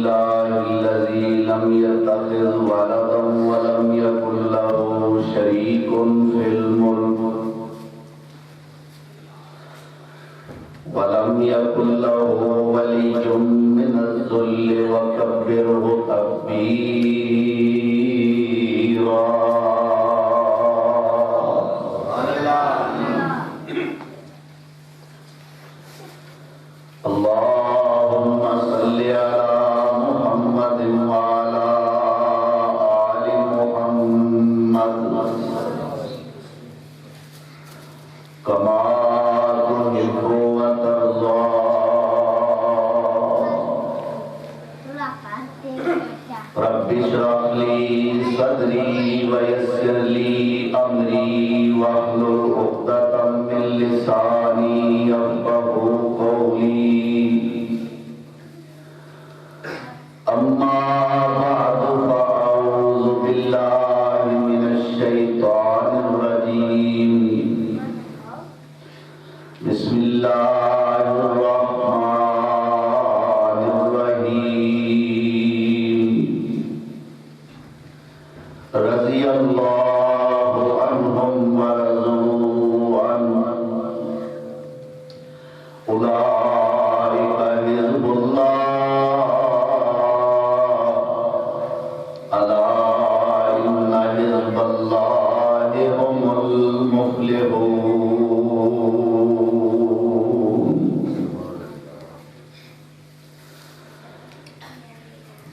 لله الذي لم يتخذ ولدا ولم يكن له شريك في الملك ولم يكن له ولي من الذل وكبره تكبيرا. اللهم صل على محمد وعلى آل محمد كما تحب وترضى. رب اشرح لي صدري ويسر لي أمري واحلل عقدة من لساني يفقهوا قولي. أما بعد فأعوذ بالله من الشيطان الرجيم. بسم الله الرحمن الرحيم. رضي الله عنهم ورضوا عنه أولئك حزب الله ألا إن حزب الله هم المفلحون.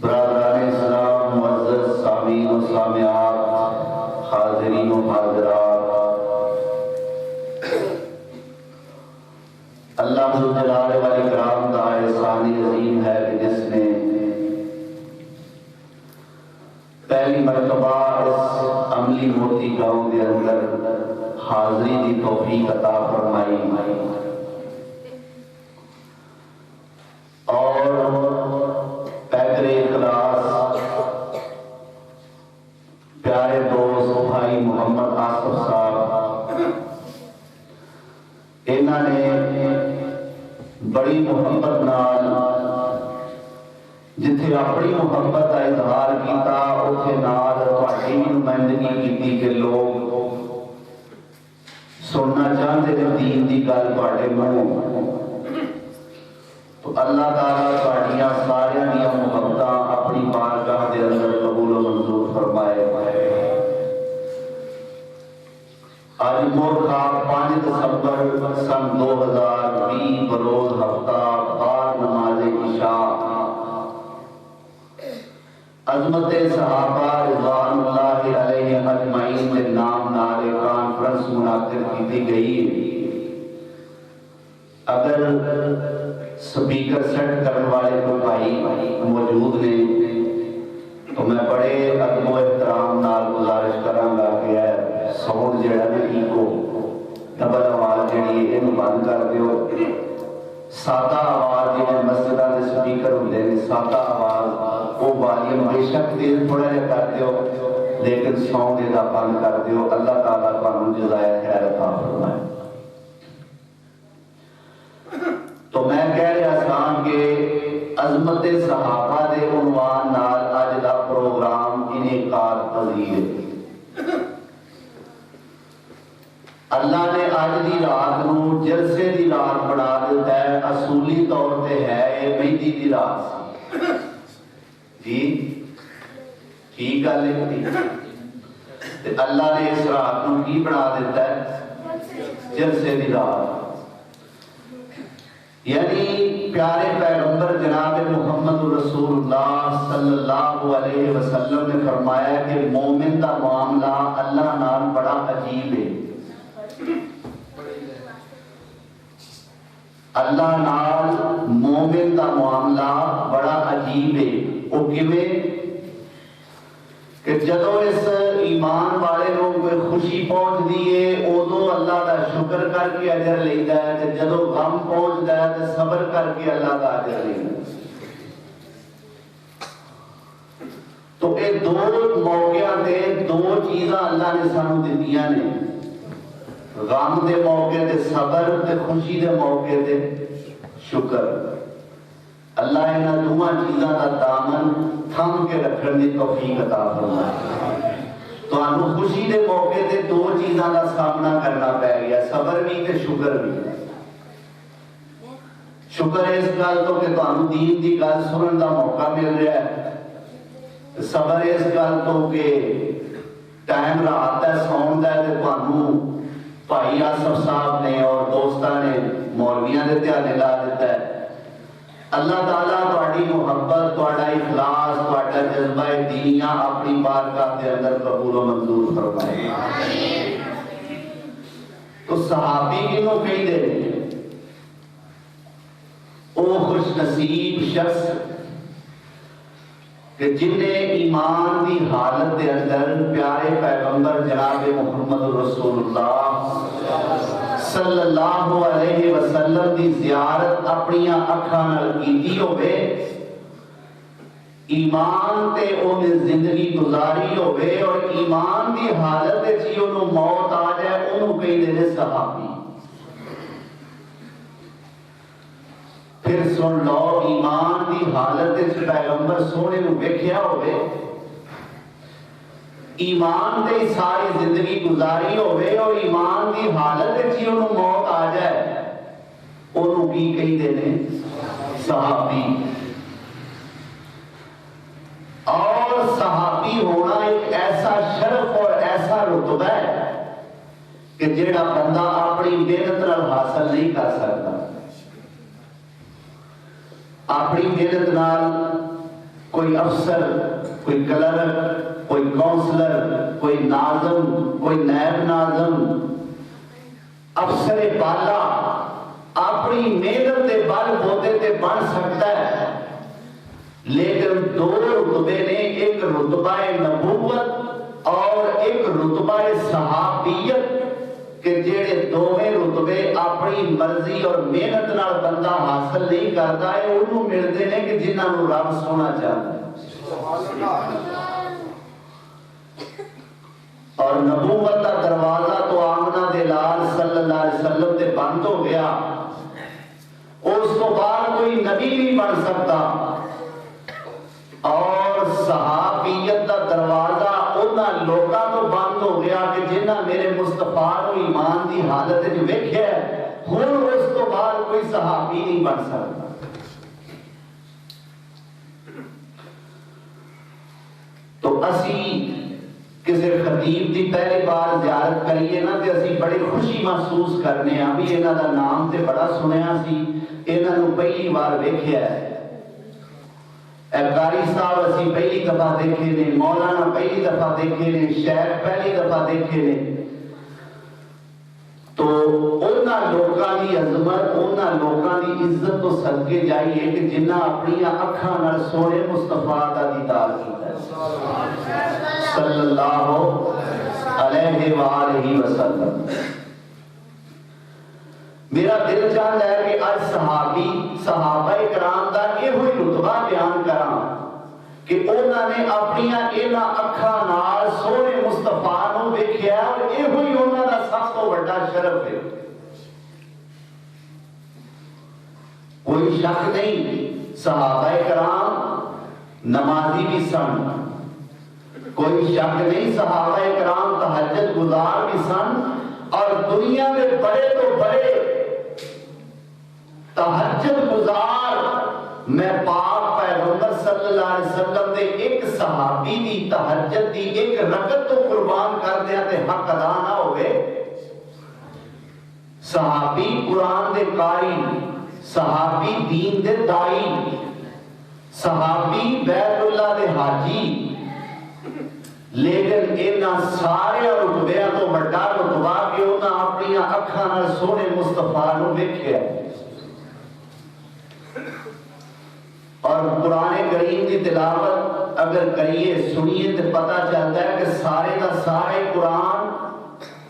برادران اسلام، معزز سامعین و سامعات، حاضرین و حاضرات، اللہ ذوالجلال والاکرام کا احسان عظیم ہے کہ جس نے پہلی مرتبہ اس عملی موتی گاؤں کے اندر حاضری کی توفیق عطا فرمائی اور پیکر اخلاص پیارے دوست بھائی محمد آصف صاحب انہوں نے بڑی محبت نال جتھے اپنی محبت کا اظہار کیتا اتھے نال تہاڈی نمائندگی کیتی کہ لوگ سننا چاہتے ہیں دین دی گل تہاڈے منہ. تو اللہ تعالیٰ تہاڈیاں ساریاں دیاں محبتاں اپنی بارگاہ دے اندر قبول و منظور فرمائے. آج مورخا 5 دسمبر سن 2020 بروز ہفتہ بعد نماز عشاء عظمت صحابہ رضوان اللہ علیہ اجمعین کے نام نال کانفرنس منعقد کی گئی. اگر سپیکر سیٹ کرنے والے کو بھائی موجود نے تو میں بڑے ادب و احترام نال گزارش کراں گا کہ ساؤنڈ جڑا نا ایکو ڈبل آواز جڑی ہے اینو بند کر دیو. سادہ آواز جڑے مسجداں دے سپیکر ہوندے نے سادہ آواز وہ والیوم بے شک تیز تھوڑا جہا کر دیو لیکن ساؤنڈ دا بند کر دیو. اللہ تعالیٰ تانوں جزائے خیر عطا فرمائے. تو میں کہہ رہا تھا کہ عظمت صحابہ دے عنوان نال اج دا پروگرام انعقاد پذیر ہے. اللہ نے آج دی رات نو جلسے دی رات بنا دیتا ہے. اصولی طور پہ ہے یہ مہندی دی رات جی ٹھیک گل ہے. اللہ نے اس رات نو کی بنا دیتا ہے جلسے دی رات. یعنی پیارے پیغمبر جناب محمد رسول اللہ صلی اللہ علیہ وسلم نے فرمایا کہ مومن دا معاملہ اللہ نال بڑا عجیب ہے. اللہ نال مومن دا معاملہ بڑا عجیب ہے. وہ کیویں کہ جدو اس ایمان والے کو کوئی خوشی پہنچتی ہے ادو اللہ دا شکر کر کے اجر لیتا ہے تے جدو غم پہنچتا ہے تے صبر کر کے اللہ دا اجر لیتا ہے. تو یہ دو موقعوں تے دو چیزاں اللہ نے سانو دتیاں نے. غم دے موقع تے صبر تے خوشی دے موقع تے شکر. اللہ انہاں دوواں چیزاں دا دامن تھم کے رکھن دی توفیق عطا فرمائے۔ تانوں خوشی دے موقع تے دو چیزاں دا سامنا کرنا پے گیا، صبر بھی تے شکر بھی۔ شکر ہے اس گل تو کہ تانوں دین دی گل سنن دا موقع مل رہا ہے، صبر ہے اس گل تو کہ ٹائم رات ہے سون دا ہے تے تانوں بھائی آصف صاحب نے اور دوستاں نے مولویاں دے دھیانے لا دیتا ہے۔ اللہ تعالیٰ تہاڈی محبت، تہاڈا اخلاص، تہاڈا جذبہ دینیاں اپنی بارگاہ دے اندر قبول و منظور فرمائے۔ تو صحابی کینوں کہندے نے؟ او خوش نصیب شخص کہ جن نے ایمان دی حالت دے اندر پیارے پیغمبر جناب محمد رسول اللہ صلی اللہ علیہ وسلم دی زیارت اپنی اکھاں نال کیتی ہوئے، ایمان تے انہیں زندگی گزاری ہوئے اور ایمان دی حالت وچ ہی انہوں موت آ جائے، انہوں کہندے نے صحابی۔ پھر سن لو ایمان دی حالت وچ پیغمبر سونے نو ویکھیا ہوئے، ایمان دے ساری زندگی گزاری ہوئے اور ایمان دی حالت وچ ہی انہوں موت آ جائے، انہوں کی کہندے نے؟ صحابی۔ اور صحابی ہونا ایک ایسا شرف اور ایسا رتبہ ہے کہ جیڑا بندہ اپنی محنت نال حاصل نہیں کر سکتا۔ اپنی محنت نال کوئی افسر، کوئی کلرک، کوئی کونسلر، کوئی ناظم، کوئی نائب ناظم، افسر بالا اپنی محنت کے بل بوتے تے بن سکتا ہے، لیکن دو رتبے نے، ایک رتبہ نبوت اور ایک رتبہ صحابیت، کہ جیڑے دوویں رتبے اپنی مرضی اور محنت نال بندہ حاصل نہیں کرتا ہے، انہوں ملتے ہیں کہ جنہاں نوں رب سونا چاہتا ہے۔ اور نبوت کا دروازہ تو آمنہ دے لال صلی اللہ علیہ وسلم تے بند ہو گیا، اس کو بعد کوئی نبی نہیں بن سکتا۔ اور صحابیت کا دروازہ انہاں لوکاں تو بند ہو گیا کہ جنہاں میرے مصطفیٰ نو ایمان دی حالت وچ ویکھیا ہے، ہن اس تو بعد کوئی صحابی نہیں بن سکتا۔ تو اسی کسی خطیب دی پہلی بار زیارت کریے نا تے اسی بڑی خوشی محسوس کرنے ہاں بھی انہاں دا نام تے بڑا سنیا سی، انہاں نو پہلی بار ویکھیا ہے۔ قاری صاحب اسی پہلی دفعہ دیکھے نے، مولانا پہلی دفعہ دیکھے نے، شیخ پہلی دفعہ دیکھے نے۔ تو انہاں لوکاں دی عظمت، انہاں لوکاں دی عزت تو صدقے جائیے کہ جنہاں اپنی اکھاں نال سونے مصطفیٰ دا دیدار کیتا ہے صلی اللہ علیہ وآلہ وسلم۔ میرا دل چاہتا ہے کہ آج صحابہ کرام دا یہ ہوئی رتبہ بیان کراں کہ انہوں نے اپنی انہاں اکھاں نال سونے مصطفیٰ نو ویکھیا اور یہ ہوئی انہوں دا سب تو بڑا شرف ہے۔ کوئی شک نہیں، صحابہ کرام نمازی بھی سن، کوئی شک نہیں صحابہ کرام تہجد گزار بھی سن، اور دنیا میں بڑے تو بڑے تہجد گزار میں پاک پیغمبر صلی اللہ علیہ وسلم دے ایک صحابی دی تہجد دی ایک رکعت تو قربان کر دیا تے حق ادا نہ ہوئے۔ صحابی قرآن دے قاری، صحابی دین دے دائی، صحابی بیت اللہ دے حاجی، لیکن انہاں سارے رتبیاں تو بڑا رتبہ کہ انہاں اپنی اکھاں نال سونے مصطفیٰ نو ویکھیا۔ اور قرآن کریم کی تلاوت اگر کریے سنیے تو پتہ چلتا ہے کہ سارے کا سارے قرآن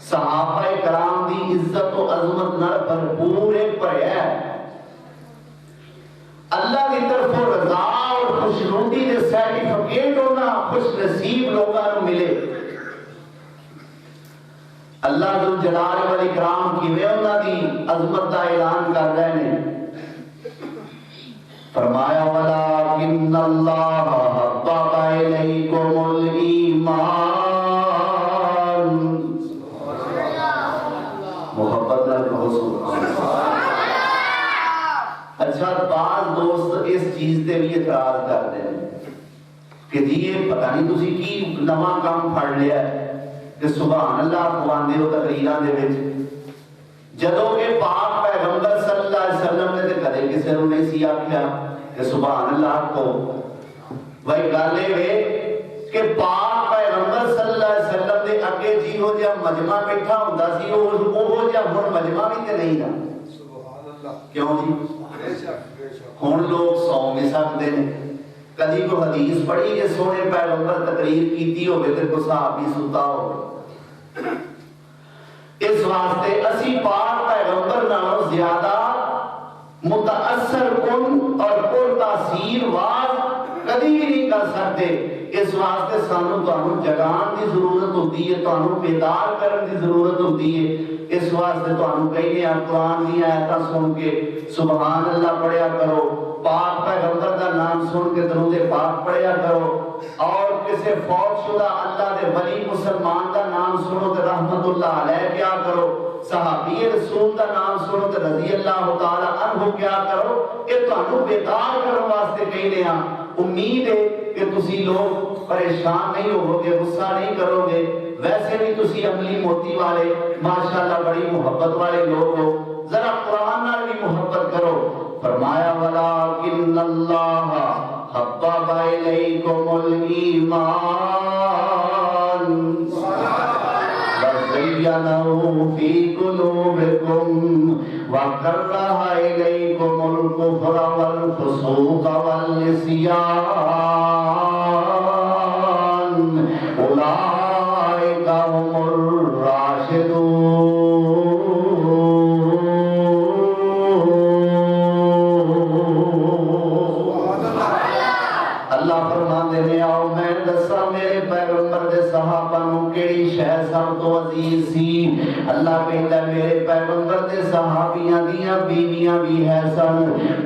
صحابہ کرام دی عزت و عظمت نال بھرپور ہے۔ اللہ کی طرف رضا اور خوشنودی دے سرٹیفکیٹ ہونا خوش نصیب لوگوں کو ملے۔ اللہ ذو جلال والاکرام کیویں انہاں دی عظمت دا اعلان کر رہے ہیں فرمایا ولکن اللہ حبب الیکم الایمان، محبت نال کہو سبحان اللہ۔ اچھا بعض دوست اس چیز تے بھی اعتراض کرتے ہیں کہ جی یہ پتہ نہیں تسی کی نواں کام پھڑ لیا ہے کہ سبحان اللہ خواندے ہو تقریراں دے وچ، جدوں کہ پاک پیغمبر صلی اللہ علیہ وسلم نے تے کدے کسے نوں نہیں سی آکھیا کہ سبحان اللہ کو۔ وہی گل اے کہ پاک پیغمبر صلی اللہ علیہ وسلم دے اگے جیہو جہا مجمع بیٹھا ہوندا سی اوہو جہا ہن مجمع بھی تے نہیں نا، سبحان اللہ، کیوں جی؟ ہن لوگ سو میں سکتے ہیں، کدی کوئی حدیث پڑھی کہ سونے پیغمبر تقریر کیتی ہوگی تے کوئی صحابی ستا ہوگا۔ اس واسطے اسی پاک پیغمبر نالوں زیادہ متاثر کن اور پر تاثیر واز کدی بھی نہیں کر سکتے۔ اس واسطے سانو تانوں جگان دی ضرورت ہوتی ہے، تانوں بیدار کرن دی ضرورت ہوتی ہے۔ اس واسطے تانوں کہنے قرآن دی آیتاں سن کے سبحان اللہ پڑھیا کرو، پاک پیغمبر دا نام سن کے درود پاک پڑھیا کرو، اور کسی فوت شدہ اللہ دے ولی مسلمان دا نام سنو تے رحمت اللہ علیہ کیا کرو، صحابی رسول دا نام سنو تے رضی اللہ تعالی عنہ کیا کرو۔ یہ تانوں بیدار کرن واسطے کہنے ہاں۔ امید ہے کہ تسی لوگ پریشان نہیں ہو گے، غصہ نہیں کرو گے، ویسے بھی تسی عملی موتی والے ماشاءاللہ بڑی محبت والے لوگ ہو، ذرا قرآن نال بھی محبت کرو۔ فرمایا ولکن اللہ حبب الیکم الایمان وزینہ فی قلوبکم وکرہ الیکم الکفر والفسوق والعصیان اولئک هم الراشدون۔ اللہ فرماندے نے آؤ میں دسا میرے پیغمبر دے صحابہ نوں کیڑی شے سب تو عزیز سی۔ اللہ کہندا میرے پیغمبر دے صحابیاں دیاں بیویاں بھی ہے سن،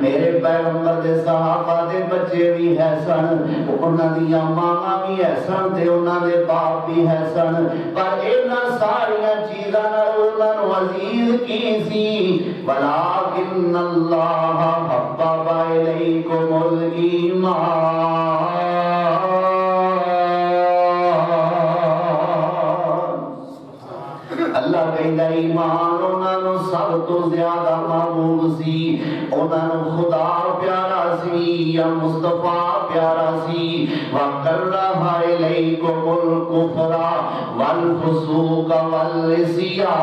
میرے پیغمبر دے صحابہ دے بچے بھی ہے سن، انہاں دیاں ماواں بھی ہے سن تے انہاں دے باپ بھی ہے سن، پر انہاں ساریاں چیزاں نال انہاں نوں عزیز کی سی۔ ولکن اللہ حبب الیکم الایمان، اللہ کہندا ایمان انہاں نوں سب تو زیادہ محبوب سی، انہاں نوں خدا پیارا سی یا مصطفیٰ پیارا سی۔ وَكَرَّهَ إِلَيْكُمُ الْكُفْرَ وَالْفُسُوقَ وَالْعِصْيَانَ۔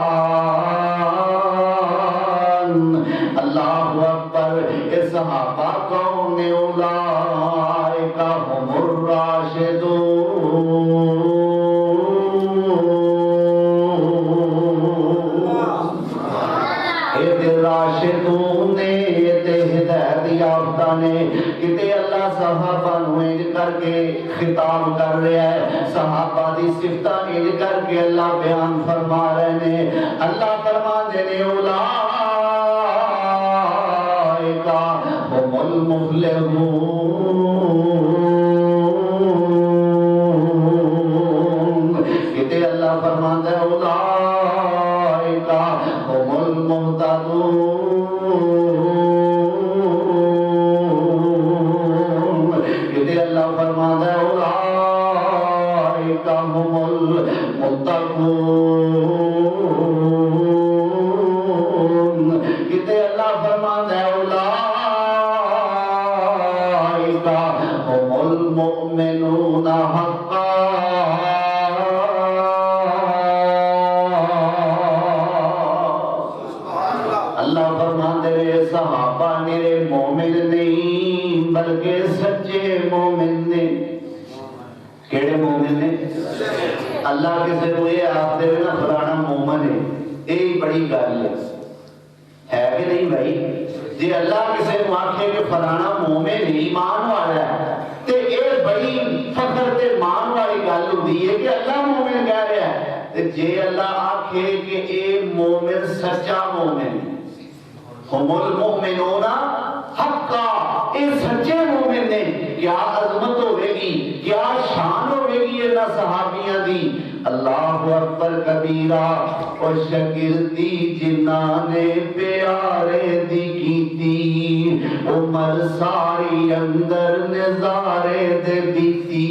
اللہ اکبر۔ اے صحابہ کون نے؟ اولئک هم الراشدون۔ راشدون نے تے ہدایت یافتہ نے، کتے اللہ صحابہ نوں انج کر کے خطاب کر رہا ہے، صحابہ دی صفتاں انج کر کے اللہ بیان فرما رہے نے۔ اللہ فرماندے نے اولئک هم المفلحون، کتے اللہ فرماندا ہے اولئک هم المهتدون، کتے اللہ فرماندا ہے اولئک هم المتقون، کتے اللہ فرماندا ہے اولئک هم المؤمنون حقا۔ اللہ فرماندے نے صحابہ میرے مومن نہیں بلکہ سچے مومن نے۔ کیڑے مومن نے؟ اللہ کسی کو یہ آخر نا فلانا مومن ہے، یہ بڑی گل ہے کہ نہیں بھائی؟ جی اللہ کسی کو آخے کہ فلانا مومن ہے ایمان والا ہے تے یہ بڑی فخر تے مان والی گل ہوتی ہے کہ اللہ مومن کہہ رہا ہے۔ جے اللہ آخے کہ اے مومن سچا مومن، ہم المؤمنون حقا، یہ سچے مومن نے کیا عظمت ہوے گی کیا شان ہوے گی انہاں صحابیاں دی اللہ اکبر کبیرہ او شاگردی جنہاں نے پیارے دی کیتی عمر ساری اندر نظارے دے بیتی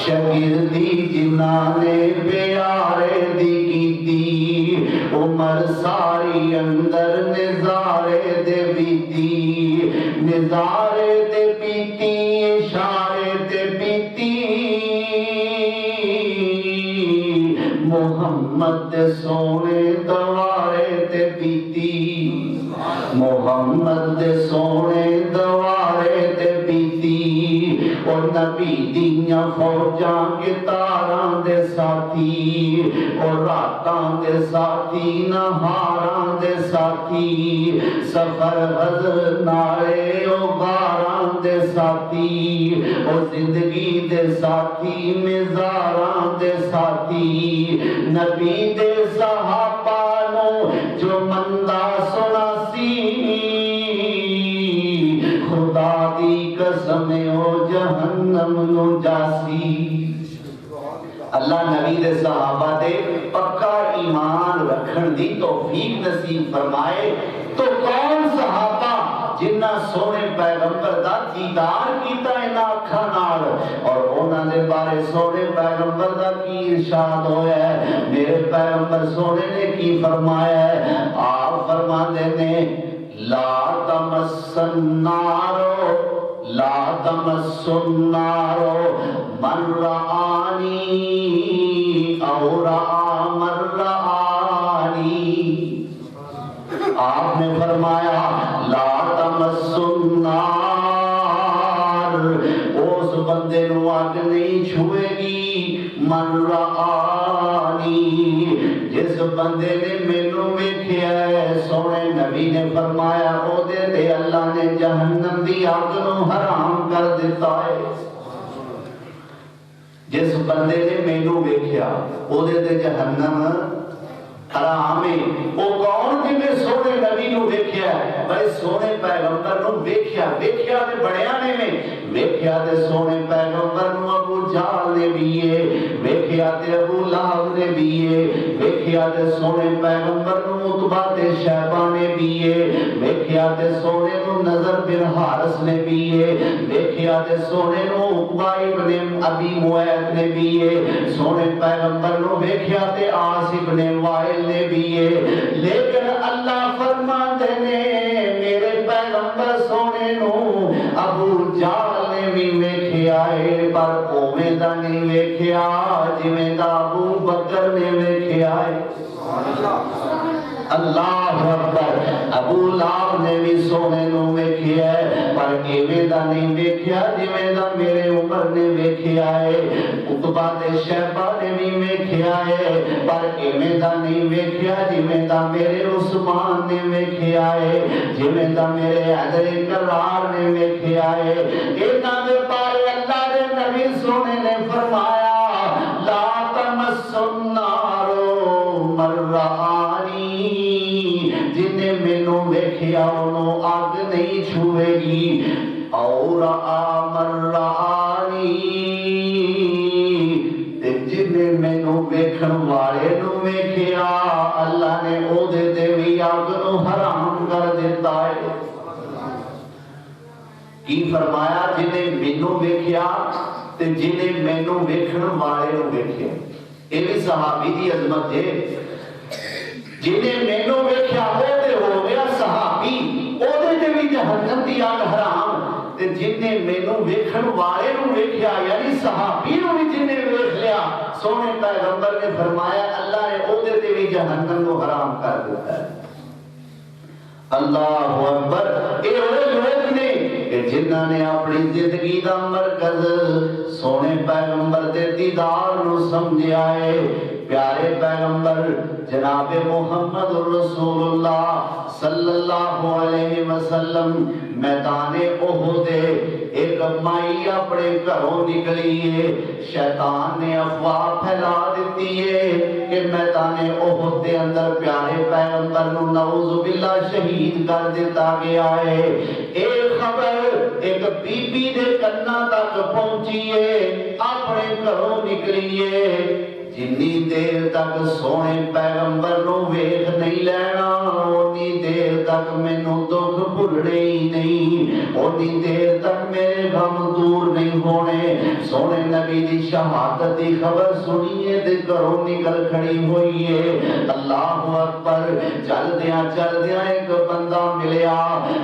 شاگردی جنہاں نے پیارے دی کیتی عمر ساری اندر نظارے دے بیتی نظارے دے بیتی اشارے دے بیتی محمد سونے دوارے تے بیتی محمد سونے دوارے تے بیتی اور نبی دیاں فوجاں کتاراں دے ساتھی اور راتاں دے ساتھی نہاراں دے ساتھی سفر غزر نالے او غاراں دے ساتھی اور زندگی دے ساتھی مزاراں دے ساتھی نبی دے صحابہ نو جو مندہ سنا سی خدا دی قسم او جہنم نو جاسی اللہ نبی دے صحابہ دے پکا ایمان رکھن دی توفیق نصیب فرمائے تو کون صحابہ جنہ سونے پیغمبر دا دیدار کیتا انہاں اکھاں نال اور انہاں دے بارے سونے پیغمبر دا کی ارشاد ہویا ہے میرے پیغمبر سونے نے کی فرمایا ہے آپ فرماتے نے لا تمسن نارو لا تمسن نارو من رآنی او رآ من رآنی آپ نے فرمایا لا تمسن نار اس بندے نو آگ نہیں چھوئے گی من رآنی جس بندے نے مینوں ویکھیا ہے سونے نبی نے فرمایا او دے تے اللہ نے جہنم دی آگ نو حرام کر دیتا ہے جس بندے نے مینوں ویکھیا او دے تے جہنم حرام ہے او کون جی میں سونے نبی نو ویکھیا ہے بھائی سونے پیغمبر نو ویکھیا ویکھیا تے بڑیاں نے میں ویکھیا تے سونے پیغمبر نو ابو جہل نے بھی ہے ویکھیا تے ابو لہب نے بھی ہے ویکھیا تے سونے پیغمبر نو عتبہ تے شیبہ نے بھی ہے ویکھیا تے سونے نو نضر بن حارث نے بھی ہے ویکھیا تے سونے نو عقبہ ابن ابی معیط نے بھی ہے سونے پیغمبر نو ویکھیا تے عاص ابن وائل نے بھی ہے لیکن اللہ فرماتے نے میرے پیغمبر سونے نو ابو جہل نے بھی ویکھیا ہے پر اوویں دا نہیں ویکھیا جویں دا ابو بکر نے ویکھیا ہے اللہ اکبر ابو لہب نے بھی سونے نو ویکھیا ہے پر ایویں دا نہیں ویکھیا جویں دا میرے عمر نے ویکھیا ہے عتبہ تے شیبہ نے بھی ویکھیا ہے پر ایویں دا نہیں ویکھیا جویں دا میرے عثمان نے ویکھیا ہے جویں دا میرے حیدر کرار نے ویکھیا ہے انہاں دے بارے اللہ دے نبی سونے نے فرمایا لا تمسن نار من رآنی جنہیں مینوں ویکھیا انہوں آگ نہیں چھوئے گی اور آمن رآنی جنہیں مینوں ویکھن والے نو ویکھیا اللہ نے او دے تے وی آگ نو حرام کر دیتا ہے کی فرمایا جنہیں مینوں ویکھیا تے جنہیں مینوں ویکھن والے نو ویکھیا یہ بھی صحابی دی عظمت ہے جنہیں مینوں ویکھیا وہ تے ہو گیا صحابی او دے تے بھی جہنم دی آگ حرام تے جنہیں مینوں ویکھن والے نو ویکھیا یعنی صحابی نو بھی جنہیں ویکھ لیا سونے پیغمبر نے فرمایا اللہ نے او دے تے بھی جہنم کو حرام کر دیتا ہے اللہ اکبر اے وہ لوگ نے کہ جنہاں نے اپنی زندگی دا مرکز سونے پیغمبر دے دیدار نو سمجھیا ہے پیارے پیغمبر جناب محمد رسول اللہ صلی اللہ علیہ وسلم میدان احد ایک مائی اپنے گھروں نکلی ہے، شیطان نے افواہ پھیلا دیتی ہے کہ میدان احد دے اندر پیارے پیغمبر نو نعوذ باللہ شہید کر دیتا گیا ہے۔ ایک خبر ایک بی بی دے کنا تک پہنچی ہے، اپنے گھروں نکلی ہے، جنی دیر تک سونے پیغمبر نو ویکھ نہیں لینا اونی دیر تک مینوں دکھ بھولنے ہی نہیں، اونی دیر تک میرے غم دور نہیں ہونے۔ سونے نبی دی شہادت دی خبر سنیے تے گھروں نکل کھڑی ہوئی ہے۔ اللہ اکبر، چل دیاں ایک بندہ ملیا،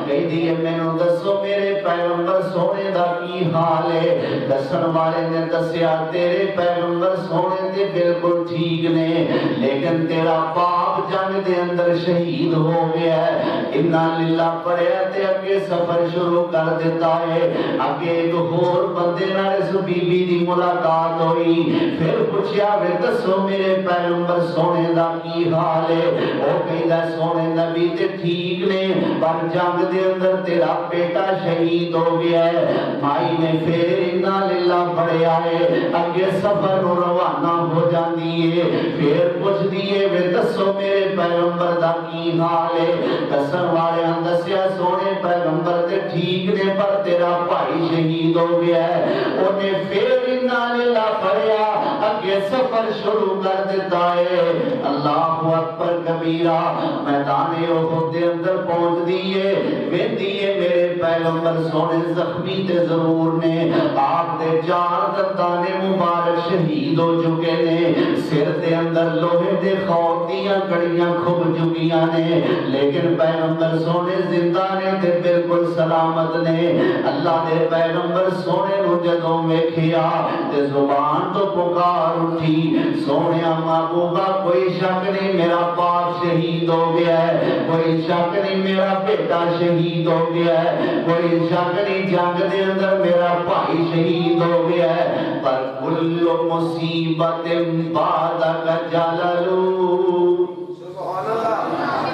کہہ دیے مینوں دسو میرے پیغمبر سونے دا کی حال ہے؟ دسن والے نے دسیا تیرے پیغمبر سونے دے بالکل ٹھیک نے، لیکن تیرا باپ جنگ دے اندر شہید ہو گیا ہے۔ انا للہ پڑھیا تے اگے سفر شروع کر دیتا ہے۔ اگے ایک اور بندے نال اس بی بی دی ملاقات ہوئی، پھر پوچھیا وے دسو میرے پیغمبر سونے دا کی حال ہے؟ او کہندا سونے نبی تے ٹھیک نے، پر جنگ دے اندر تیرا بیٹا شہید ہو گیا ہے۔ مائی نے پھر انا للہ پڑھیا ہے، اگے سفر نو روانہ ہو جاندی ہے، پھر پوچھ دیے وے دسو میرے پیغمبر دا کی حال ہے؟ دسن والے دسیا سونے پیغمبر تے ٹھیک نے، پر تیرا بھائی شہید ہو گیا ہے۔ انہیں پھر انا للہ پڑھیا، اگے سفر شروع کر دیتا ہے۔ اللہ اکبر کبیرہ، میدان احد دے اندر پہنچ دیئے، ویندیے میرے پیغمبر سونے زخمی تے ضرور نے، آپ دے چار دندانے مبارک شہید ہو چکے نے، سر دے اندر لوہے دے خور دیاں کڑیاں کھب چکیاں نے، لیکن پیغمبر سونے زندہ نے تے بالکل سلامت نے۔ اللہ دے پیغمبر سونے نو جدوں ویکھیا تے زبان تو پکار اٹھی، سونیا محبوبہ کوئی شک نہیں میرا باپ شہید ہو گیا ہے، کوئی شک نہیں میرا بیٹا شہید ہو گیا ہے، کوئی شک نہیں جنگ دے اندر میرا بھائی شہید ہو گیا ہے، پر کل مصیبت بعدک جللو،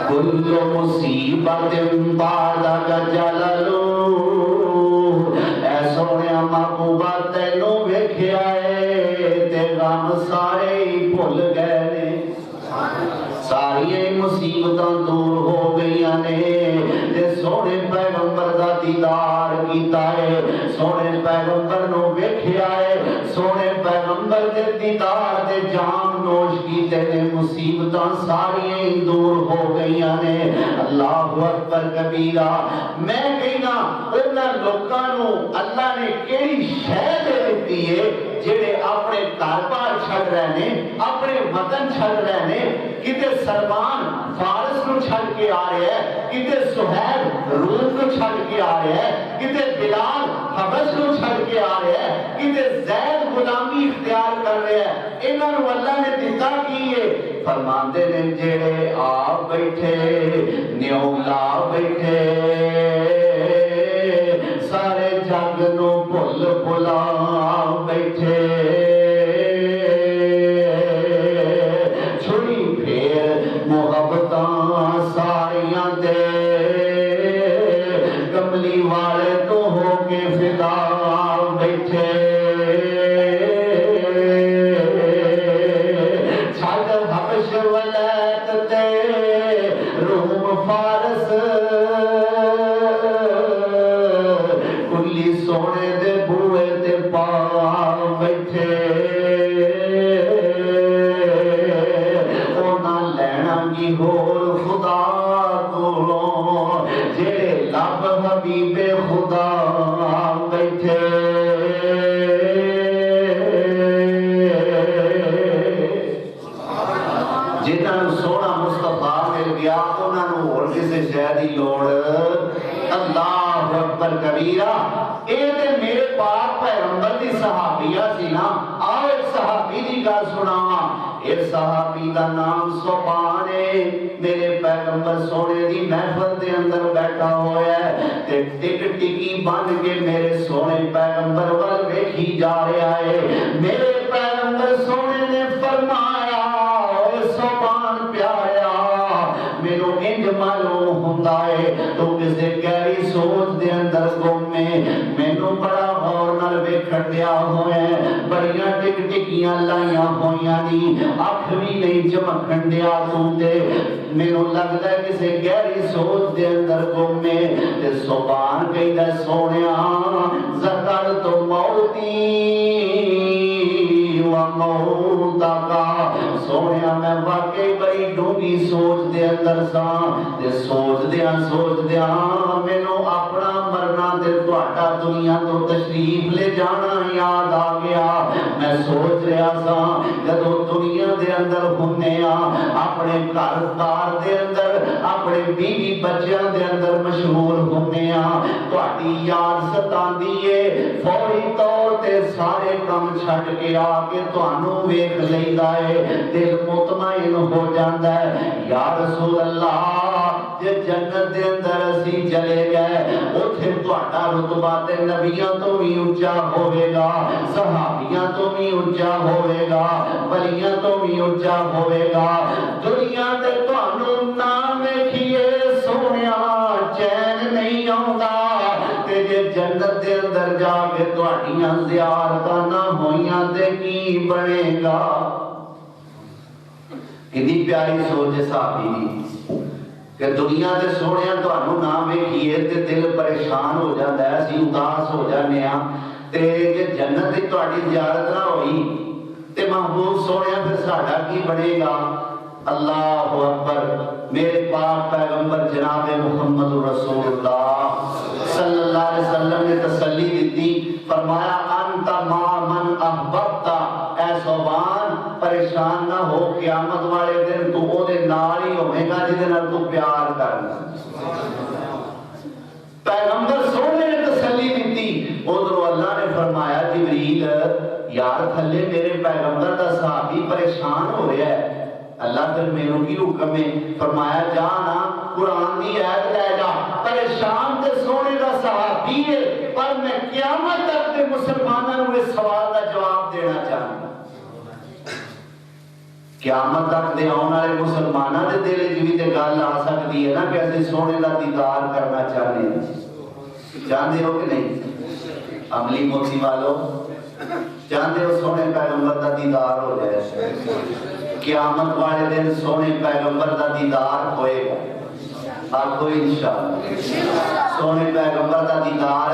کل مصیبت بعدک جللو، اے سونیا محبوبہ تینوں ویکھیا ہے تے غم سارے ہی بھول گئے نے، ساری مصیبتاں دور ہو گئیاں نے، تے سونے پیغمبر دا دیدار کیتا ہے، سونے پیغمبر نو ویکھیا ہے، سونے پیغمبر دے دیدار دے جام نوش کیتے نے، مصیبتاں ساری دور ہو گئیاں نے۔ اللہ اکبر کبیرہ، میں کہنا انہاں لوکاں نو اللہ نے کیڑی شے دے دتی ہے جڑے اپنے گھر بار چھڈ رہے نے، اپنے وطن چھڈ رہے نے، کتے سلمان فارس کو چھڈ کے آ رہے ہیں، کتے سہیب روم کو چھڈ کے آ رہے ہیں، کتے بلال حبش کو چھڈ کے آ رہے ہیں، کتے زید غلامی اختیار کر رہے ہیں، انہاں نو اللہ نے دیتا کی ہے؟ فرماندے نے جڑے آ بیٹھے نیو لا بیٹھے سارے جگ نو بھل بھلا بیٹھے، چھڑی پھیر محبتاں ساریاں دے، کملی والے تو ہو کے فدا بیٹھے، چھڈ حبش ولایت تے روم فارس، کلی سونے دے بوئے تے پا بیٹھے، اونا لینا گی ہور خدا کولوں جڑے لب حبیب خدا بیٹھے، جنہاں سونا مصطفیٰ مل گیا انہاں نو ہور کسے شے دی لوڑ۔ اللہ اکبر کبیرہ، اے تے میرے پاک پیغمبر دی صحابیہ سی نا، آؤ ایک صحابی دی گل سناواں، ایک صحابی دا نام صوبان ہے، میرے پیغمبر سونے دی محفل دے اندر بیٹھا ہویا ہے، تے ٹک ٹکی بن کے میرے سونے پیغمبر وال ویکھی جا رہا ہے، میرے پیغمبر سونے نے فرمایا اے صوبان پیاریا، میرے انج معلوم ہوندا ہے تو کسے گہری سوچ دے اندر گم میں، مینوں بڑا کٹیا ہوا ہے، بڑیاں ٹک ٹکیاں لائیاں ہوئیاں دی، اکھ بھی نہیں چمکن دیا تو تے مینوں لگدا ہے کسے گہری سوچ دے اندر گمے تے سبحان کہدا سونیا ذکر تو موتی و موتا کا، سونیا میں واقعی بڑی ڈونگی سوچ دے اندر سا تے سوچ دیاں مینوں اپنا مرنا تے تہاڈا دنیا تو تشریف لے جانا یاد آ گیا۔ میں سوچ رہا سا جدوں دنیا دے اندر ہونے اپنے گھر بار دے اندر اپنے بیوی بچیاں دے اندر مشغول ہونے تہاڈی یاد ستاندی ہے، فوری طور تے سارے کم چھڈ کے آ کے تانوں ویکھ لیندا ہے، دل مطمئن ہو جاندا ہے۔ یا رسول اللہ جے جنت دے اندر اسی چلے گئے اوتھے تہاڈا رتبہ تے نبیاں تو بھی اونچا ہوے گا، صحابیاں تو بھی اونچا ہوے گا، ولیاں تو بھی اونچا ہوے گا۔ دنیا تے تانوں نہ ویکھیے سونیا چین نہیں آوندا تے جے جنت دے اندر جا کے تہاڈیاں زیارتاں نہ ہوئیاں تے کی بنے گا؟ کتنی پیاری سوچ ہے صحابی دی کہ دنیا دے سونیا تانوں نہ ویکھیے تے دل پریشان ہو جاندا ہے، اسی اداس ہو جانے ہاں تے جے جنت دی تہاڈی زیارت نہ ہوئی تے محبوب سونیا پھر ساڈا کی بنے گا؟ اللہ اکبر۔ میرے پاک پیغمبر جناب محمد رسول اللہ صلی اللہ علیہ وسلم نے تسلی دیتی، فرمایا انت ما من احببت، اے صوبان پریشان نہ ہو، قیامت والے دن تو او دے نال ہی ہوے گا جدے نال تو پیار کرنا۔ پیغمبر سونے نے تسلی دیتی، ادھر اللہ نے فرمایا جبریل یار تھلے میرے پیغمبر دا صحابی پریشان ہو رہا ہے، اللہ پھر میروں کی حکم ہے، فرمایا جانا قرآن دی آیت لے جا، پریشان تے سونے دا صحابی ہے پر میں قیامت تک تے مسلمانوں کو اس سوال دا جواب دینا چاہتا ہوں۔ قیامت تک دے آنے والے مسلمانوں دے دل وچ بھی تے گل آ سکتی ہے نا کہ اسی سونے دا دیدار کرنا چاہتے ہیں، چاہتے ہو کہ نہیں؟ عملی موتی والو چاہتے ہو سونے پیغمبر دا دیدار ہو جائے؟ قیامت والے دن سونے پیغمبر دا دیدار ہوئے گا، آخو انشاءاللہ سونے پیغمبر دا دیدار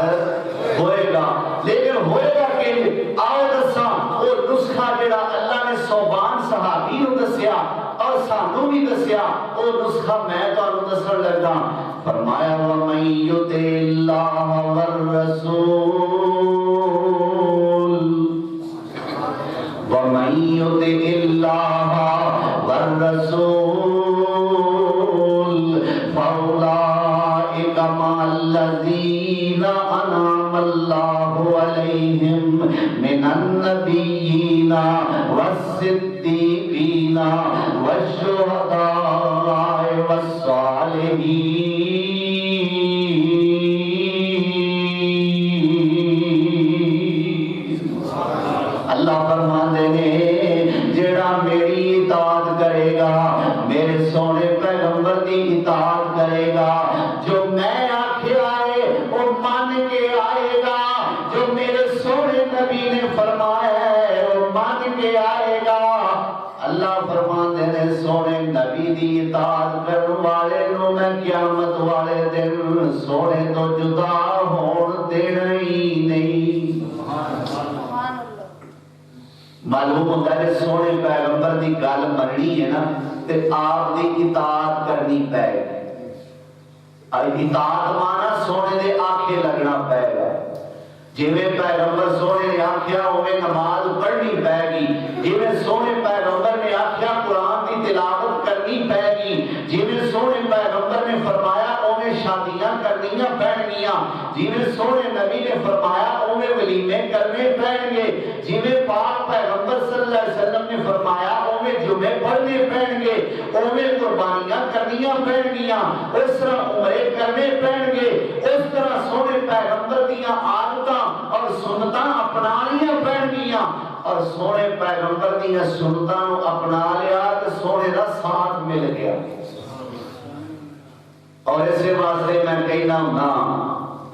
ہوئے گا، لیکن ہوئے گا کہ آؤ دساں وہ نسخہ جڑا اللہ نے صوبان صحابی نو دسیا اور سانو بھی دسیا، وہ نسخہ میں تانوں دسن لگا۔ فرمایا وَمَن يُطِعِ اللَّهَ وَالرَّسُولَ وَمَن يُطِعِ اللَّهَ وَالرَّسُولَ فَأُولَٰئِكَ مَعَ الَّذِينَ أَنْعَمَ اللَّهُ عَلَيْهِمْ مِنَ النَّبِيِّينَ وَالصِّدِّيقِينَ وَالشُّهَدَاءِ وَالصَّالِحِينَ۔ اللہ فرماندے نے جڑا میری اطاعت کرے گا، میرے سونے پیغمبر کی اطاعت کرے گا، جو میں آکھیا ہے وہ مان کے آئے گا، جو میرے سونے نبی نے فرمایا ہے وہ مان کے آئے گا۔ اللہ فرماندے نے سونے نبی دی اطاعت کرنے والے نو میں قیامت والے دن سونے تو جدا ہون دینا ہی نہیں۔ معلوم ہوتا ہے سونے پیغمبر دی گل مننی ہے نا تے آپ دی اطاعت کرنی پے گی۔ اطاعت مانا سونے دے آنکھیں لگنا پے گا، جویں پیغمبر سونے نے آکھیا اوویں نماز پڑھنی پے گی، جویں سونے پیغمبر نے آکھیا قرآن دی تلاوت کرنی پے گی، جویں سونے پیغمبر نے فرمایا اوویں شادیاں کرنیاں پین گیاں، جویں سونے نبی نے فرمایا اوویں ولیمے کرنے پین گے، جویں پاک پیغمبر صلی اللہ علیہ وسلم نے فرمایا اوویں جمعے پڑھنے پین گے، اوویں قربانیاں کرنیاں پین گیاں، اس طرح عمرے کرنے پین گے، اس طرح سونے پیغمبر دیاں عادتاں اور سنتاں اپنانیاں پین گیاں، اور سونے پیغمبر دیاں سنتاں اپنا لیا تو سونے دا ساتھ مل گیا۔ اور اسے واسطے میں کہنا ہوں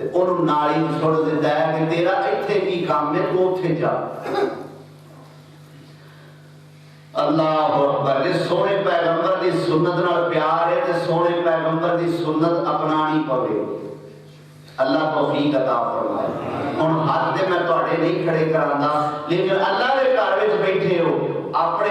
ਉਹਨੂੰ ਨਾਲੀ ਛੋੜ ਦਿੰਦਾ ਹੈ ਕਿ ਤੇਰਾ ਇੱਥੇ ਕੀ ਕੰਮ ਹੈ ਤੂੰ ਉੱਥੇ ਜਾ। ਅੱਲਾਹੁ ਅਕਬਰ। ਦੇ ਸੋਹਣੇ ਪੈਗੰਬਰ ਦੀ ਸੁਨਨਤ ਨਾਲ ਪਿਆਰ ਹੈ ਤੇ ਸੋਹਣੇ ਪੈਗੰਬਰ ਦੀ ਸੁਨਨਤ ਅਪਣਾਣੀ ਪਵੇ। ਅੱਲਾਹ ਤੌਫੀਕ ਅਤਾ ਫਰਮਾਏ। ਹੁਣ ਹੱਥ ਤੇ ਮੈਂ ਤੁਹਾਡੇ ਨਹੀਂ ਖੜੇ ਕਰਾਂਦਾ ਲੇਕਿਨ ਅੱਲਾਹ ਦੇ ਘਰ ਵਿੱਚ ਬੈਠੇ ਹੋ ਆਪਣੇ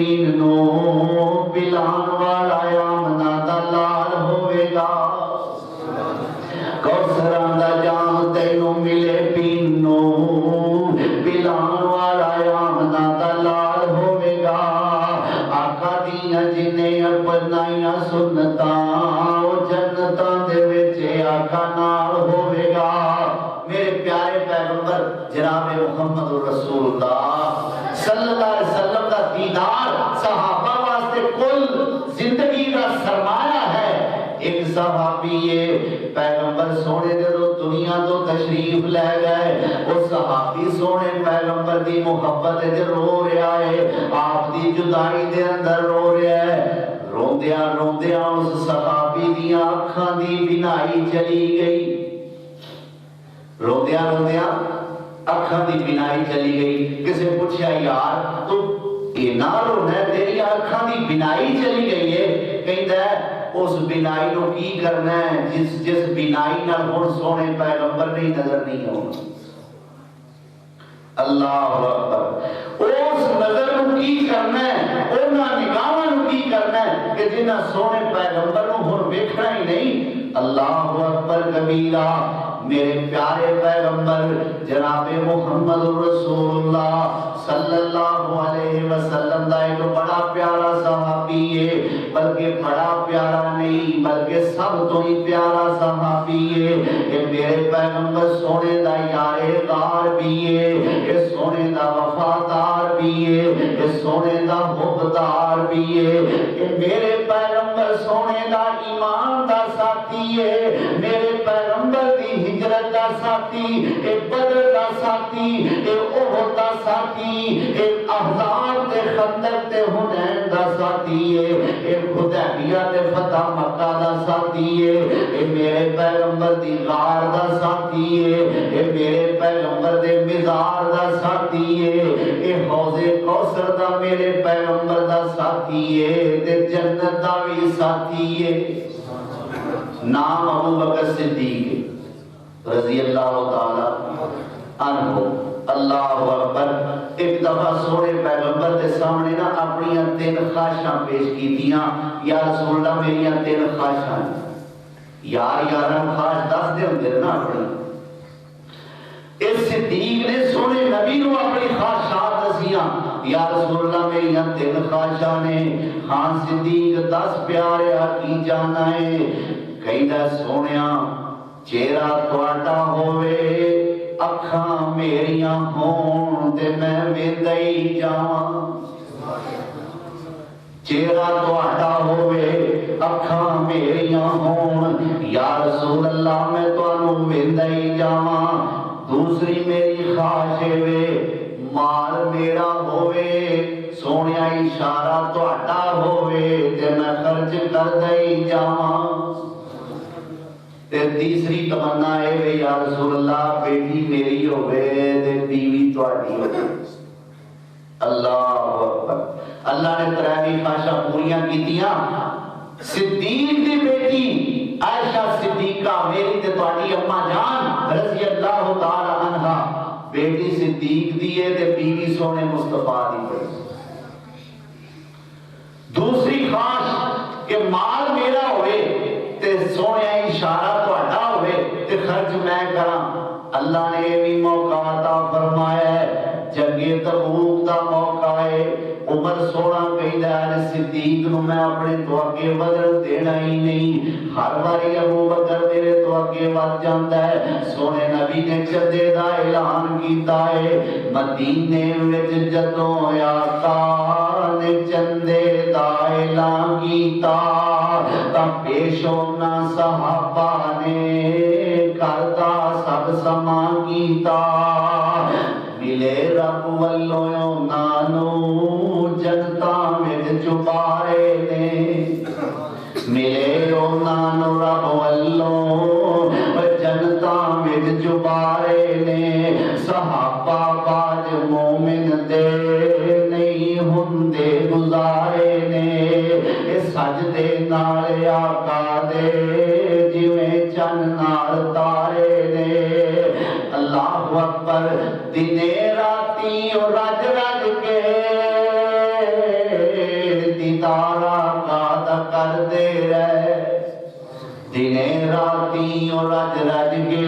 پین نو پلان والا آمنا دا لال ہوئے گا کوثراں دا جام تینوں ملے پین نو پلان والا آمنا دا لال ہوئے گا آقا دیاں جنہیں اپنائیاں سنتاں وہ جنتاں دے وچے آقا نال ہوئے گا میرے پیارے پیغمبر جناب محمد رسول اللہ صلی اللہ علیہ وسلم کا دیدار صحابہ واسطے کل زندگی کا سرمایہ ہے ایک صحابی یہ پیغمبر سونے دے دو دنیا تو تشریف لے گئے وہ صحابی سونے پیغمبر دی محبت دے رو رہا ہے آپ دی جدائی دے اندر رو رہا ہے روندیاں اس صحابی دیاں آنکھاں دی بینائی چلی گئی روندیاں اکھاں دی بینائی چلی گئی کسے پوچھا یار تو اینا رونا ہے تیری اکھاں دی بینائی چلی گئی ہے کہتا ہے اس بینائی نو کی کرنا ہے جس بینائی نال ہن سونے پیغمبر نہیں نظر نہیں ہونا اللہ اکبر اس نظر نو کی کرنا ہے انہاں نگاہاں نو کی کرنا ہے کہ جنہاں سونے پیغمبر نو ہن ویکھنا ہی نہیں اللہ اکبر کبیرہ میرے پیارے پیغمبر جناب محمد رسول اللہ صلی اللہ علیہ وسلم دا ایک بڑا پیارا صحابی ہے بلکہ بڑا پیارا نہیں بلکہ سب تو ہی پیارا صحابی ہے یہ میرے پیغمبر سونے دا یار غار بھی ہے یہ سونے دا وفادار بھی ہے یہ سونے دا حبدار بھی ہے یہ میرے پیغمبر سونے دا ایمان دا ساتھی ہے میرے پیغمبر دی ہجرت دا ساتھی اے بدر دا ساتھی اے احد دا ساتھی اے احزاب تے خندق تے حنین دا ساتھی اے حدیبیہ تے فتح مکہ دا ساتھی اے میرے پیغمبر دی غار دا ساتھی اے میرے پیغمبر دے مزار دا ساتھی اے حوض کوثر دا میرے پیغمبر دا ساتھی تے جنت دا بھی ساتھی نام ابو بکر صدیق رضی اللہ تعالی عنہ اللہ اکبر ایک دفعہ سونے پیغمبر دے سامنے نا اپنی 3 خواہشاں پیش کی دیاں یا رسول اللہ میری 3 خواہشاں یار خواہش 10 دے ہوندے نا اپنی اس صدیق نے سونے نبی نو اپنی خواہشات دسیاں یا رسول اللہ میری 3 خواہشاں نے خان صدیق 10 پیارے کی جانا ہے کہندا سونیا چہرہ تواڈا ہووے اکھاں میریاں ہون تے میں ویندا ہی جاواں چہرہ تواڈا ہووے اکھاں میریاں ہون یا رسول اللہ میں تانوں ویندا ہی جاواں دوسری میری خواہش وے مال میرا ہووے سونیا اشارہ تواڈا ہووے تے میں خرچ کردا ہی جاواں تیسری تمنا ہے وے یا رسول اللہ بیٹی میری ہوئے تے بیوی تواڈی ہوئے اللہ اکبر اللہ نے 3 خواہشاں پوریاں کیتیاں صدیق دی بیٹی عائشہ صدیقہ میری تے تواڈی اماں جان رضی اللہ تعالی عنہا بیٹی صدیق دی ہے تے بیوی سونے مصطفیٰ دی ہے دوسری خواہش کہ مال میرا ہوئے تے سونے اشارہ تواڈا ہوئے تے خرچ میں کراں اللہ نے یہ بھی موقع عطا فرمایا ہے جنگ تبوک دا موقع ہے عمر 16 کہندا ہے صدیق نو میں اپنے تو اگے بدل دینا ہی نہیں ہر باری ابو بکر میرے تو اگے ود جاندا ہے سونے نبی نے چندے دا اعلان کیتا ہے مدینے وچ جدوں آقا نے چندے دا اعلان کیتا تا پیش ہونا صحابہ نے کرتا سب سما کیتا ملے رب والوں نانو جنتا وچ چبارے نے ملے نانو رب والوں جنتا وچ چبارے نے صحابہ باج مومن دے نہیں ہوندے گزارے نے سجدے نال آقا دے جویں چن نال تارے نے اللہ اکبر دنے راتی رج رج کے رج رج کے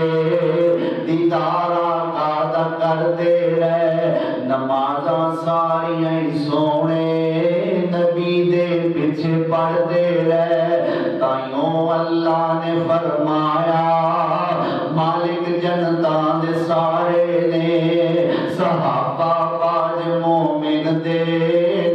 دیدار آقا دا کرتے رہے نمازاں ساریاں سونے نبی دے پیچھے پڑھتے رہے تائیوں اللہ نے فرمایا مالک جنتاں دے سارے نے صحابہ باج مومن دے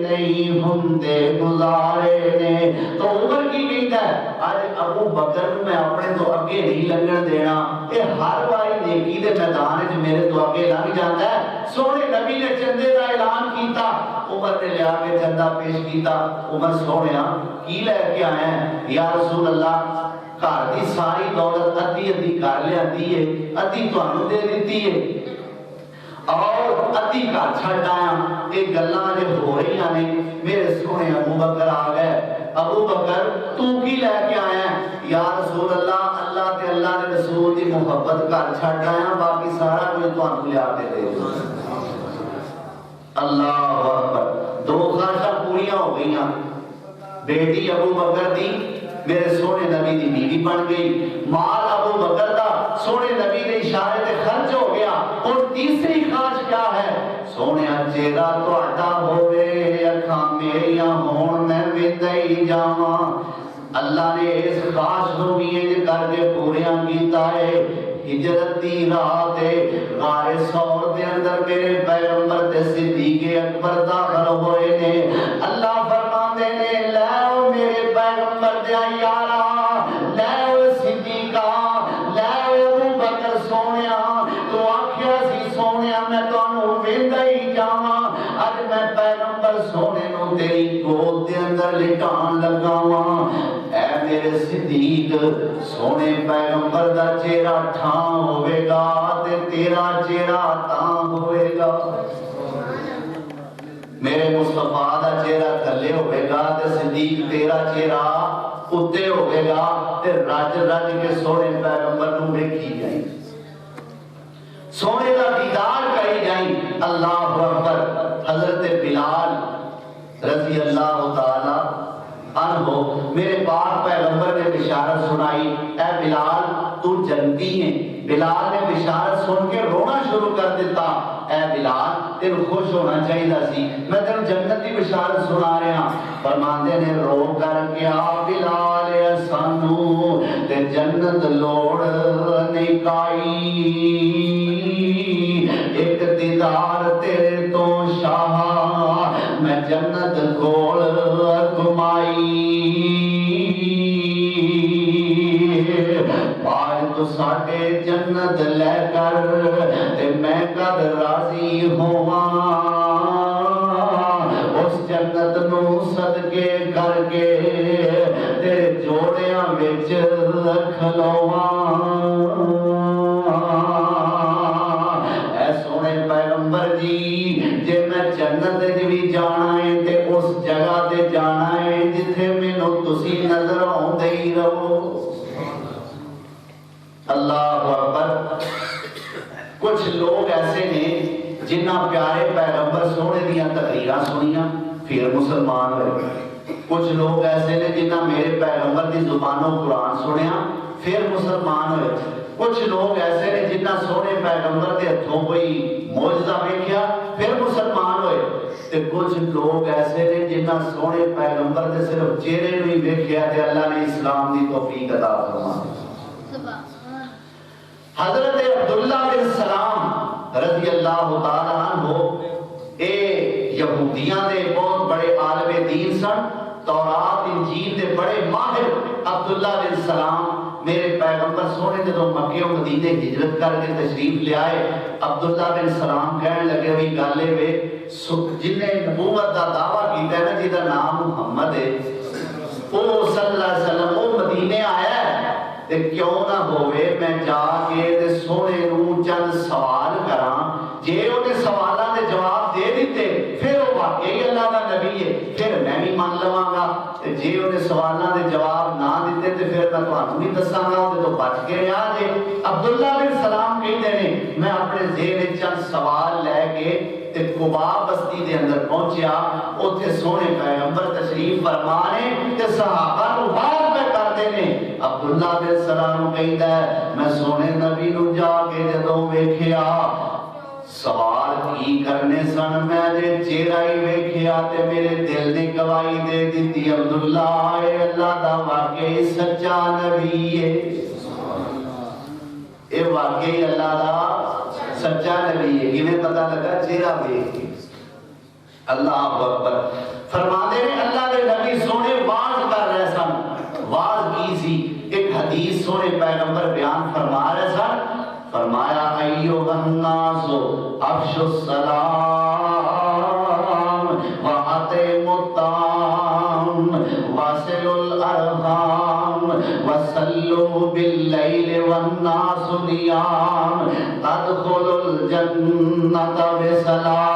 نہیں ہندے گزارے نے تو عمر کی کہتا ہے آج ابو بکر میں اپنے تو اگے نہیں لگن دینا یہ ہر باری نیکی دے میدان وچ میرے تو اگے لگ جاتا ہے سونے نبی نے چندے دا اعلان کیتا عمر نے لیا کے چندہ پیش کیتا عمر سونیا کی لے کے آئے ہیں یا رسول اللہ گھر دی ساری دولت ادھی ادھی کر لیا دیئے ادھی تانوں دے دیتی ہے اور ادھی گھر چھڈ آیا یہ گلاں جو ہو رہی ہیں میرے سونے ابو بکر آ گئے ابو بکر تو کی لے کے آیا ہے یا رسول اللہ اللہ تے اللہ نے رسول دی محبت گھر چھڈ آیا باقی سارا کچھ تانوں لیا کے دے دو اللہ اکبر دو خواہشاں پوریاں ہو گئی بیٹی ابو بکر دی میرے سونے نبی دی بیوی بن گئی مال ابو بکر دا سونے نبی دے اشارے تے خرچ ہو گیا اور تیسری خواہش کیا ہے سونے چہرہ تہاڈا ہوے اکھاں میریاں ہون میں ویندا ہی جاواں اللہ نے اس خواہش نو بھی انج کر کے پوریاں کیتا ہے ہجرت دی رات غار ثور دے اندر میرے پیغمبر تے صدیق اکبر داخل ہوئے نے اللہ فرماندے نے لے میرے پیغمبر دے یارا لے صدیقہ لے ابو بکر سونیا تو آکھیا سی سونیا میں تانوں ویندا ہی جاواں اج میں پیغمبر سونے نو تیری گود دے اندر لٹان لگا واں اے میرے صدیق سونے پیغمبر دا چہرہ ٹھاں ہوئے گا تے تیرا چہرہ تاں ہوئے گا میرے مصطفیٰ دا چہرہ تھلے ہوئے گا تے صدیق تیرا چہرہ اتے ہوئے گا تے رج رج کے سونے پیغمبر نو ویکھی جائیں سونے دا دیدار کری جائیں اللہ اکبر حضرت بلال رضی اللہ تعالی عنہ میرے پاک پیغمبر نے بشارت سنائی اے بلال تو جنتی ہے بلال نے بشارت سن کے رونا شروع کر دیتا اے بلال تین خوش ہونا چاہیے سی میں تین جنت کی بشارت سنا رہا فرماندے نے رو کر کے آ بلال سانو تے جنت لوڑ نہیں کائی ایک دیدار تیرے تو شاہ میں جنت کول گمائی آج تو ساڈے جنت لے کر تے میں کد راضی ہواں اس جنت نو صدقے کر کے تیرے جوڑیاں وچ کھلواں اے سونے پیغمبر جی جے میں جنت وچ بھی جانا ہے تے اس جگہ تے جانا ہے جتھے مینوں تسی نظر آوندے ہی رہو اللہ اکبر کچھ لوگ ایسے نے جنہ پیارے پیغمبر سونے دیاں تقریراں سنیاں پھر مسلمان ہوئے کچھ لوگ ایسے نے جنہ میرے پیغمبر دی زبانوں قرآن سنیا پھر مسلمان ہوئے کچھ لوگ ایسے نے جنہ سونے پیغمبر دے ہتھوں کوئی معجزہ ویکھیا پھر مسلمان ہوئے تے کچھ لوگ ایسے نے جنہ سونے پیغمبر دے صرف چہرے نوں ہی ویکھیا تے اللہ نے اسلام دی توفیق عطا فرمائی حضرت عبداللہ بن سلام رضی اللہ تعالیٰ عنہ اے یہودیاں دے بہت بڑے عالم دین سن تورات انجیل دے بڑے ماہر عبداللہ بن سلام میرے پیغمبر سونے جدوں مکے و مدینے ہجرت کر کے تشریف لے آئے عبداللہ بن سلام کہنے لگے بھی گالے وے جن نے نبوت دا دعویٰ کیتا ہے نا جہاں نام محمد ہے وہ صلی اللہ علیہ وسلم وہ مدینے آیا ہے تے کیوں نہ ہوئے میں جا کے تے سونے نوں چند سوال کراں جے اونے سوالاں دے جواب دے دیتے پھر وہ واقعی اللہ دا نبی ہے پھر میں بھی مان لواں گا تے جے اونے سوالاں دے جواب نہ دیتے تے پھر میں تانوں نہیں دساں گا تے تو بچ کے رہیا جے عبداللہ بن سلام کہندے نے میں اپنے ذہن وچ چند سوال لے کے تے قباء بستی دے اندر پہنچیا اوتھے سونے پیغمبر تشریف فرما نے تے صحابہ نوں باہر پہ کر کرتے ہیں. عبداللہ بن سلام کہتا ہے میں سونے نبی نو جا کے جدوں ویکھیا سوال کی کرنے سن میں نے چہرہ ہی ویکھیا تے میرے دل نے گواہی دے دیتی عبداللہ اے اللہ دا واقعی سچا نبی ہے. اے واقعی اللہ دا سچا نبی ہے. کیویں پتہ لگا؟ چہرہ ویکھ کے. اللہ اکبر. فرماتے ہیں اللہ کے نبی سونے واز کر رہے سن. واز کی سی ایک حدیث سونے پیغمبر بیان فرما رہے سن. فرمایا ایوہ الناس افشوا السلام واتیموا الطعام واصلوا الارحام وصلوا باللیل والناس نیام تدخلوا الجنۃ بسلام.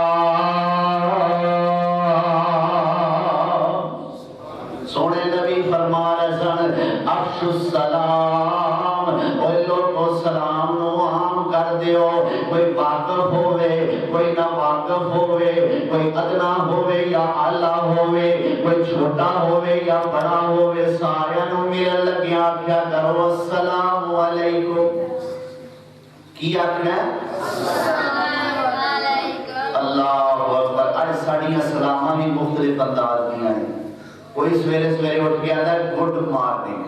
سونے نبی فرما رہے سن افشوا السلام، اوے لوگو سلام نو عام کر دیو. کوئی واقف ہوئے کوئی نہ واقف ہوئے، کوئی ادنا ہوئے یا اعلیٰ ہوئے، کوئی چھوٹا ہوئے یا بڑا ہوئے، سارے نو ملن لگیا آکھیا کرو السلام علیکم. کی آکھنا ہے؟ اللہ اکبر. اج ساڑیاں سلاماں بھی مختلف انداز دیاں ہیں. کوئی سویرے سویرے اٹھ کے آتا ہے گڈ مارننگ،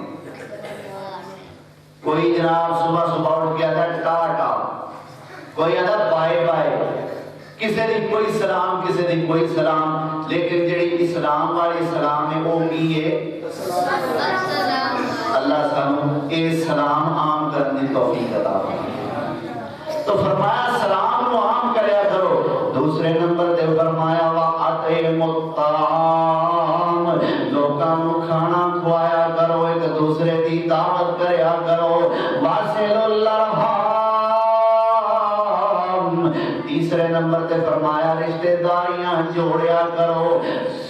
کوئی جناب صبح صبح اٹھ کے آتا ہے ٹاٹا، کوئی آتا ہے بائے بائے. کسی دی کوئی سلام کسی دی کوئی سلام، لیکن جڑی اسلام والی سلام ہے وہ کی ہے؟ اللہ سانو اے سلام عام کرنے کی توفیق عطا فرمائے. تو فرمایا سلام نو عام کریا کرو. دوسرے نمبر تے فرمایا وَأَطْعِمُوا الطَّعَامَ، لوکاں نو کھانا کھوایا کرو، ایک دوسرے دی دعوت کریا کرو. وَاصِلُوا الْأَرْحَامَ، تیسرے نمبر تے فرمایا رشتہ داریاں جوڑیا کرو،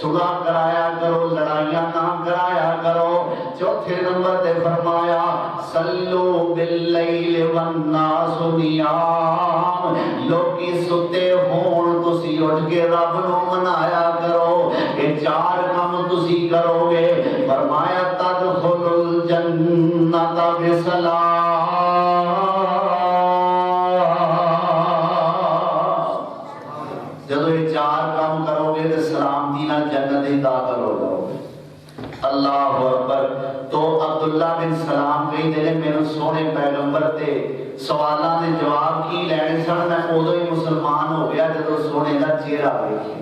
صلح کرایا کرو، لڑائیاں نہ کرایا کرو. چوتھے نمبر تے فرمایا صلو باللیل والناس نیام، لوکی ستے ہون تسی اٹھ کے رب نو منایا کرو. یہ چار کام تسی کرو گے فرمایا تدخل الجنت بسلام. جدو یہ چار کام کرو گے تو سلامتی نال جنت ہی داخل ہو جاؤ گے. اللہ اکبر. تو عبداللہ بن سلام کہی دے میرے سونے پیغمبر تے سوالاں دے جواب کی لینے سن. میں ادو ہی مسلمان ہو گیا جدو سونے دا چہرہ ویکھیا.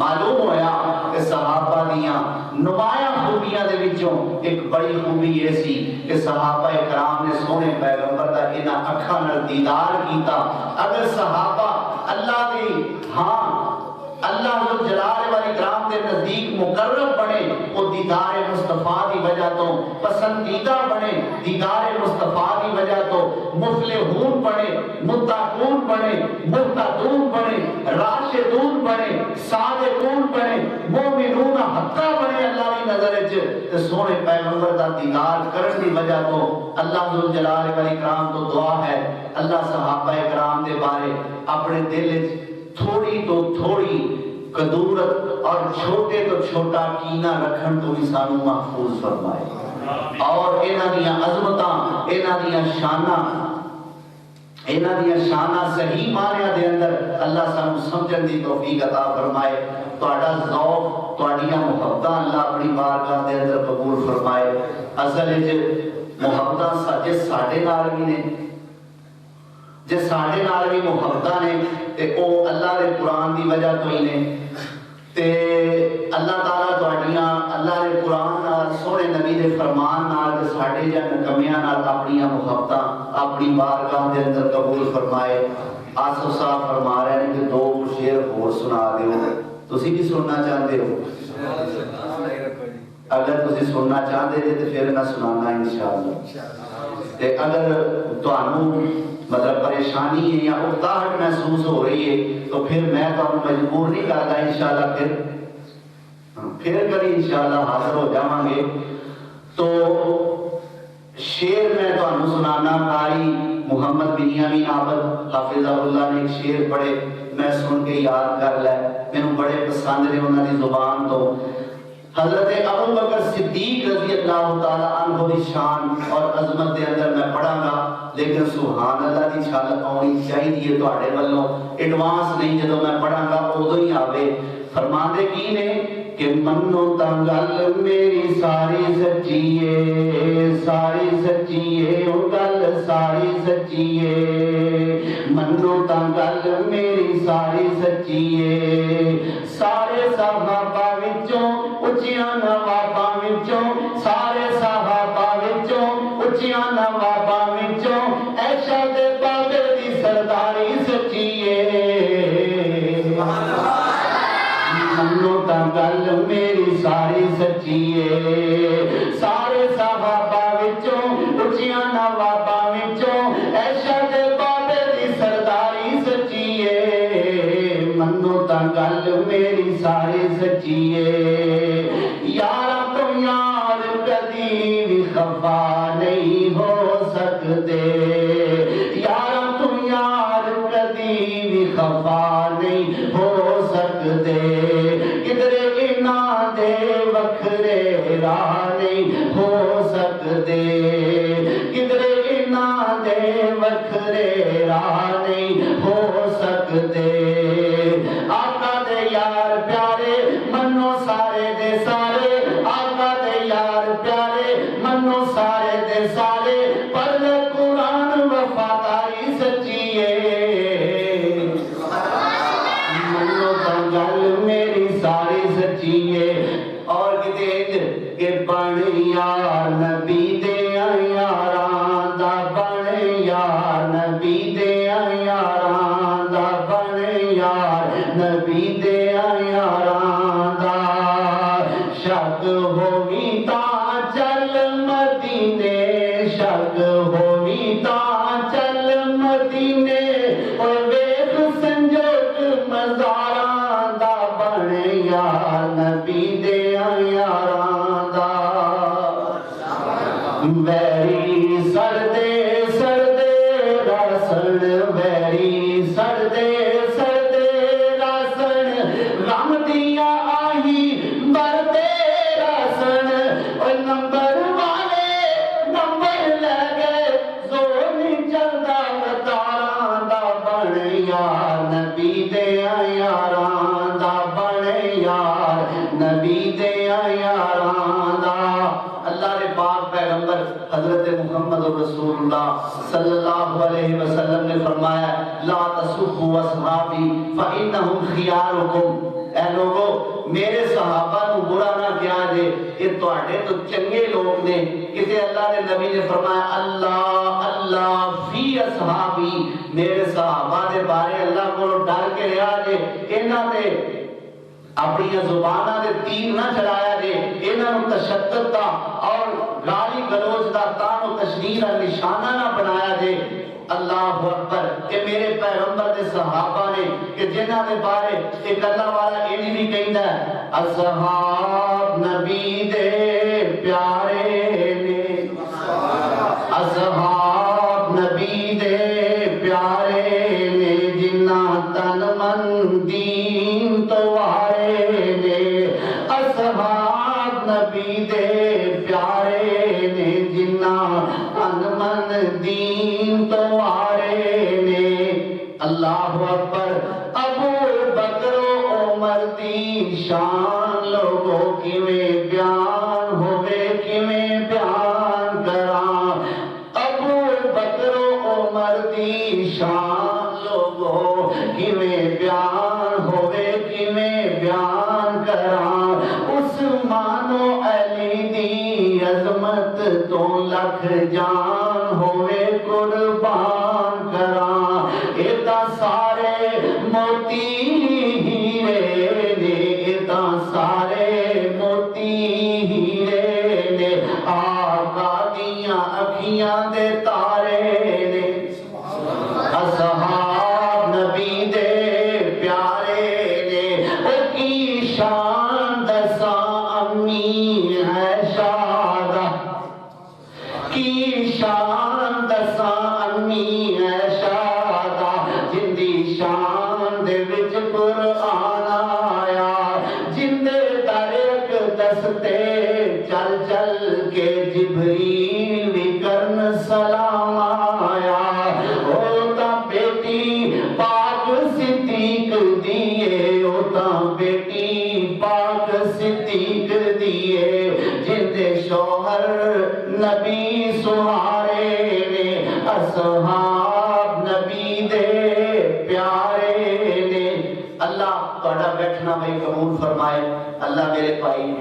معلوم ہویا کہ صحابہ دیاں نمایاں خوبیاں دے وچوں ایک بڑی خوبی یہ سی کہ صحابہ کرام نے سونے پیغمبر دا انہاں اکھاں نال دیدار کیتا. اگر صحابہ اللہ دی اللہ جو جلال والی کرام دے نزدیک مقرب بنے وہ دیدار مصطفیٰ دی وجہ تو پسندیدہ بنے، دیدار مصطفیٰ دی وجہ تو مفلحون بنے، متقون بنے، مہتدون بنے، راشدون بنے، صادقون بنے، مومنون حقا بنے اللہ کی نظر وچ. تے سونے پیغمبر دا دیدار کرن دی وجہ تو اللہ ذو جلال والی کرام تو دعا ہے اللہ صحابہ کرام دے بارے اپنے دل وچ تھوڑی تو تھوڑی قدورت اور چھوٹے تو چھوٹا کینہ رکھن تو انسانوں محفوظ فرمائے. اور انہاں دیاں عظمتاں انہاں دیاں شاناں صحیح معنیٰ دے اندر اللہ سانوں سمجھن دی توفیق عطا فرمائے. تہاڈا ذوق تہاڈیاں محبتاں اللہ اپنی بارگاہ دے اندر قبول فرمائے. اصل وچ محبتاں جے ساڈے نال بھی نے، جے ساڈے نال بھی محبتاں نے تے او اللہ دے قرآن دی وجہ تو ہی نے. تے اللہ تعالیٰ تہاڈیاں اللہ دے قرآن نال سونے نبی دے فرمان نال تے ساڈے جا نکمیاں نال اپنیاں محبتاں اپنی بارگاہ دے اندر قبول فرمائے. آصف صاحب فرما رہے ہیں کہ دو شعر ہور سنا دیو. تسی بھی سننا چاہتے ہو؟ اگر تسی سننا چاہتے جے تے پھر میں سنانا انشاءاللہ. تے اگر تانوں مطلب پریشانی ہے یا اکتاہٹ محسوس ہو رہی ہے تو پھر میں تو مجبور نہیں کرتا انشاءاللہ پھر کبھی انشاءاللہ حاضر ہو جاواں گے. تو شعر میں تو سنانا قاری محمد بنیامین عابد حافظہ اللہ نے ایک شعر پڑھے میں سن کے یاد کر لے، میں بڑے پسند نے انہوں نے زبان تو. حضرت ابو بکر صدیق رضی اللہ تعالی عنہ دی شان اور عظمت دے اندر میں پڑھاں گا، لیکن سبحان اللہ دی چھل آنی چاہیے تواڈے والوں، ایڈوانس نہیں، جدوں میں پڑھاں گا ادوں ہی آوے۔ فرماندے کی نے کہ منو تا گل میری ساری سچی ہے، ساری سچی ہے، او گل ساری سچی ہے، منو تا گل میری ساری سچی ہے، سارے صحابہ وچوں اچیاں نواباں وچوں، سارے صحابہ وچوں اچیاں نواباں وچوں عائشہ دے بابے دی سرداری سچی ہے، منو تا گل میری ساری سچی ہے، سارے صحابہ وچوں اچیاں نواباں وچوں عائشہ دے بابے دی سرداری سچی ہے، منو تا گل میری ساری سچی ہے، یاراں تو یار کدی بھی خفا نہیں ہو سکتے، یاراں تو یار کدی بھی خفا نہیں ہو سکتے، کدھرے انہاں دے وکھرے راہ نہیں ہو سکتے، کدھرے انہاں دے وکھرے راہ نہیں ہو سکتے، آقا دے یار پیارے منو سارے دے سارے، آقا دے یار پیارے منو سارے دے سارے، پڑھ لے قرآن وفاداری سچی ہے، منو تا گل میری ساری سچی ہے، اور کتے کہ بن یار نبی دے یاراں دا، بن یار نبی دے یاراں دا، بن یار نبی دے یاراں دا، شک ہووی تاں چل مدینے، شک ہووی تاں چل مدینے، اوے ویکھ سنجوگ مزاراں دا، بن یار نبی دے یاراں دا، ویری سردے سردے راسن، ویری سردے سردے راسن، غم دیا آہی بردے راسن، اور نمبر والے نمبر لے گئے، زور نہیں چلدا تاراں دا، بن یار نبی دے یاراں دا، بن یار نبی دے یاراں دا۔ اللہ نے پاک پیغمبر حضرت محمد رسول اللہ صلی اللہ علیہ وسلم نے فرمایا لا تسبوا اصحابی فانہم خیارکم، اے لوگو میرے صحابہ نو برا نہ کیا جے، یہ تواڈے تو چنگے لوگ نے، کسی اللہ نے نبی نے فرمایا اللہ اللہ فی اصحابی، میرے صحابہ دے بارے اللہ کو ڈر کے رہا جے، انہاں دے اپنی زبانہ دے تیر نہ چڑھایا جے، انہاں نو تشدد دا اور گالی گلوچ دا تان و تشدید دا نشانہ نہ بنایا جے۔ اللہ اکبر، کہ میرے پیغمبر دے صحابہ نے کہ جنہاں دے بارے ایک اللہ والا انہی بھی کہندا ہے اصحاب نبی دے پیارے نے، اصحاب نبی دے پیارے نے، جنہاں تن من دین تو وارے نے، اصحاب نبی دے پیارے نے، جنہاں تن من دین تو وارے نے۔ اللہ اکبر، ابو بکر و عمر دی شان لوگوں کیویں بیان ہوئے، کیویں بیان کراں، ابو بکر و عمر دی شان لوگوں کیویں بیان ہوئے، کیویں بیان کراں، عثمان و علی دی عظمت تو لکھ جان ہوئے قربان کراں، ایتا سارے موتی ہیرے نے، ایتا سارے موتی ہیرے نے، آقا دیاں اکھیاں دے تارے نے، اصحاب نبی دے پیارے نے، او کی شان دساں امی عائشہ دا، کی شان دساں امی عائشہ دا، جن دی شان دے وچ قرآن آیا، جن دے در ایک دس اصحاب نبی دے پیارے نے۔ اللہ تہاڈا بیٹھنا بھی قبول فرمائے۔ اللہ میرے بھائی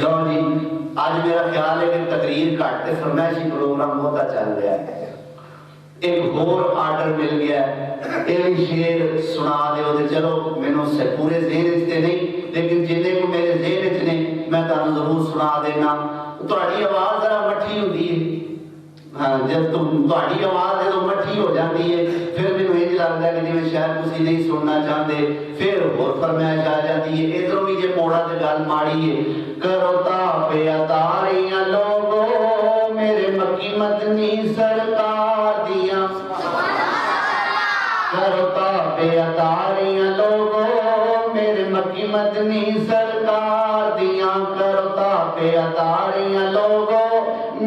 لو جی آج میرا خیال ہے کہ تقریر گھٹ تے فرمائشی پروگرام بہت چل رہا ہے۔ ایک اور آرڈر مل گیا ہے، ایک شعر سنا دیو تے چلو مینوں سے پورے ذہن وچ تے نہیں لیکن جنے کو میرے ذہن وچ نے میں تانوں ضرور سنا دینا۔ تہاڈی آواز ذرا مٹھی ہوندی ہے، ہاں جب تہاڈی آواز جدوں مٹھی ہو جاتی ہے پھر مینوں انج لگدا ہے کہ جویں شاید تسی نہیں سننا چاہتے، پھر اور فرمائش آ جاتی ہے۔ ادھروں بھی جے موڑا تے گل ماڑی ہے، کرو تابے اتاریاں لوگو میرے مکی مدنی سرکار دیاں، کرو تابے اتاریاں لوگو میرے مکی مدنی سرکار دیاں، کرو تابے اتاریاں لوگو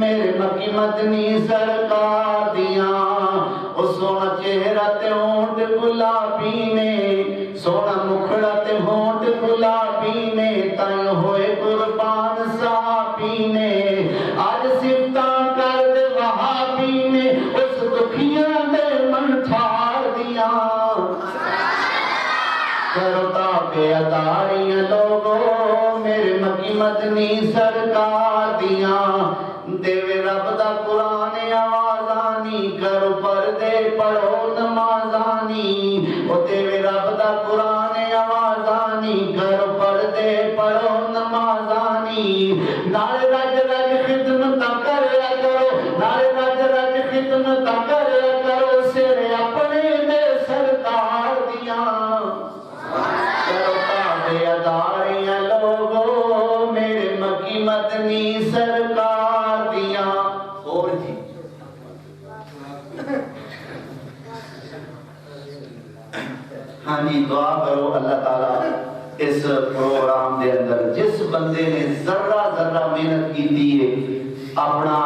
میرے مکی مدنی سرکار دیاں۔ او سونا چہرہ تے ہونٹ گلابی نے، سونا مکھڑا تے ہونٹ گلابی نے، تائیں ہوئے قربان صحابی نے، آج صفتاں کر دے وہابی نے، اس دکھیاں دے من ٹھار دیاں، کرو تابے اتاریاں لوگو میرے مکی مدنی سرکار دیاں۔ دیوے رب دا قرآن آوازانی، کرو پردے پڑھو نمازانی، او دیوے رب دا قرآن آوازانی، کرو پردے پڑھو نمازانی، نال رج رج خدمت کریا کرو، نال رج رج خدمت کریا کرو، سر اپنے دے سرکار دیاں، کرو تابے اتاریاں لوگو میرے مکی مدنی سرکار دیاں۔ اور جی ہاں جی دعا کرو اللہ تعالیٰ اس پروگرام دے اندر جس بندے نے ذرہ ذرہ محنت کی ہے، اپنا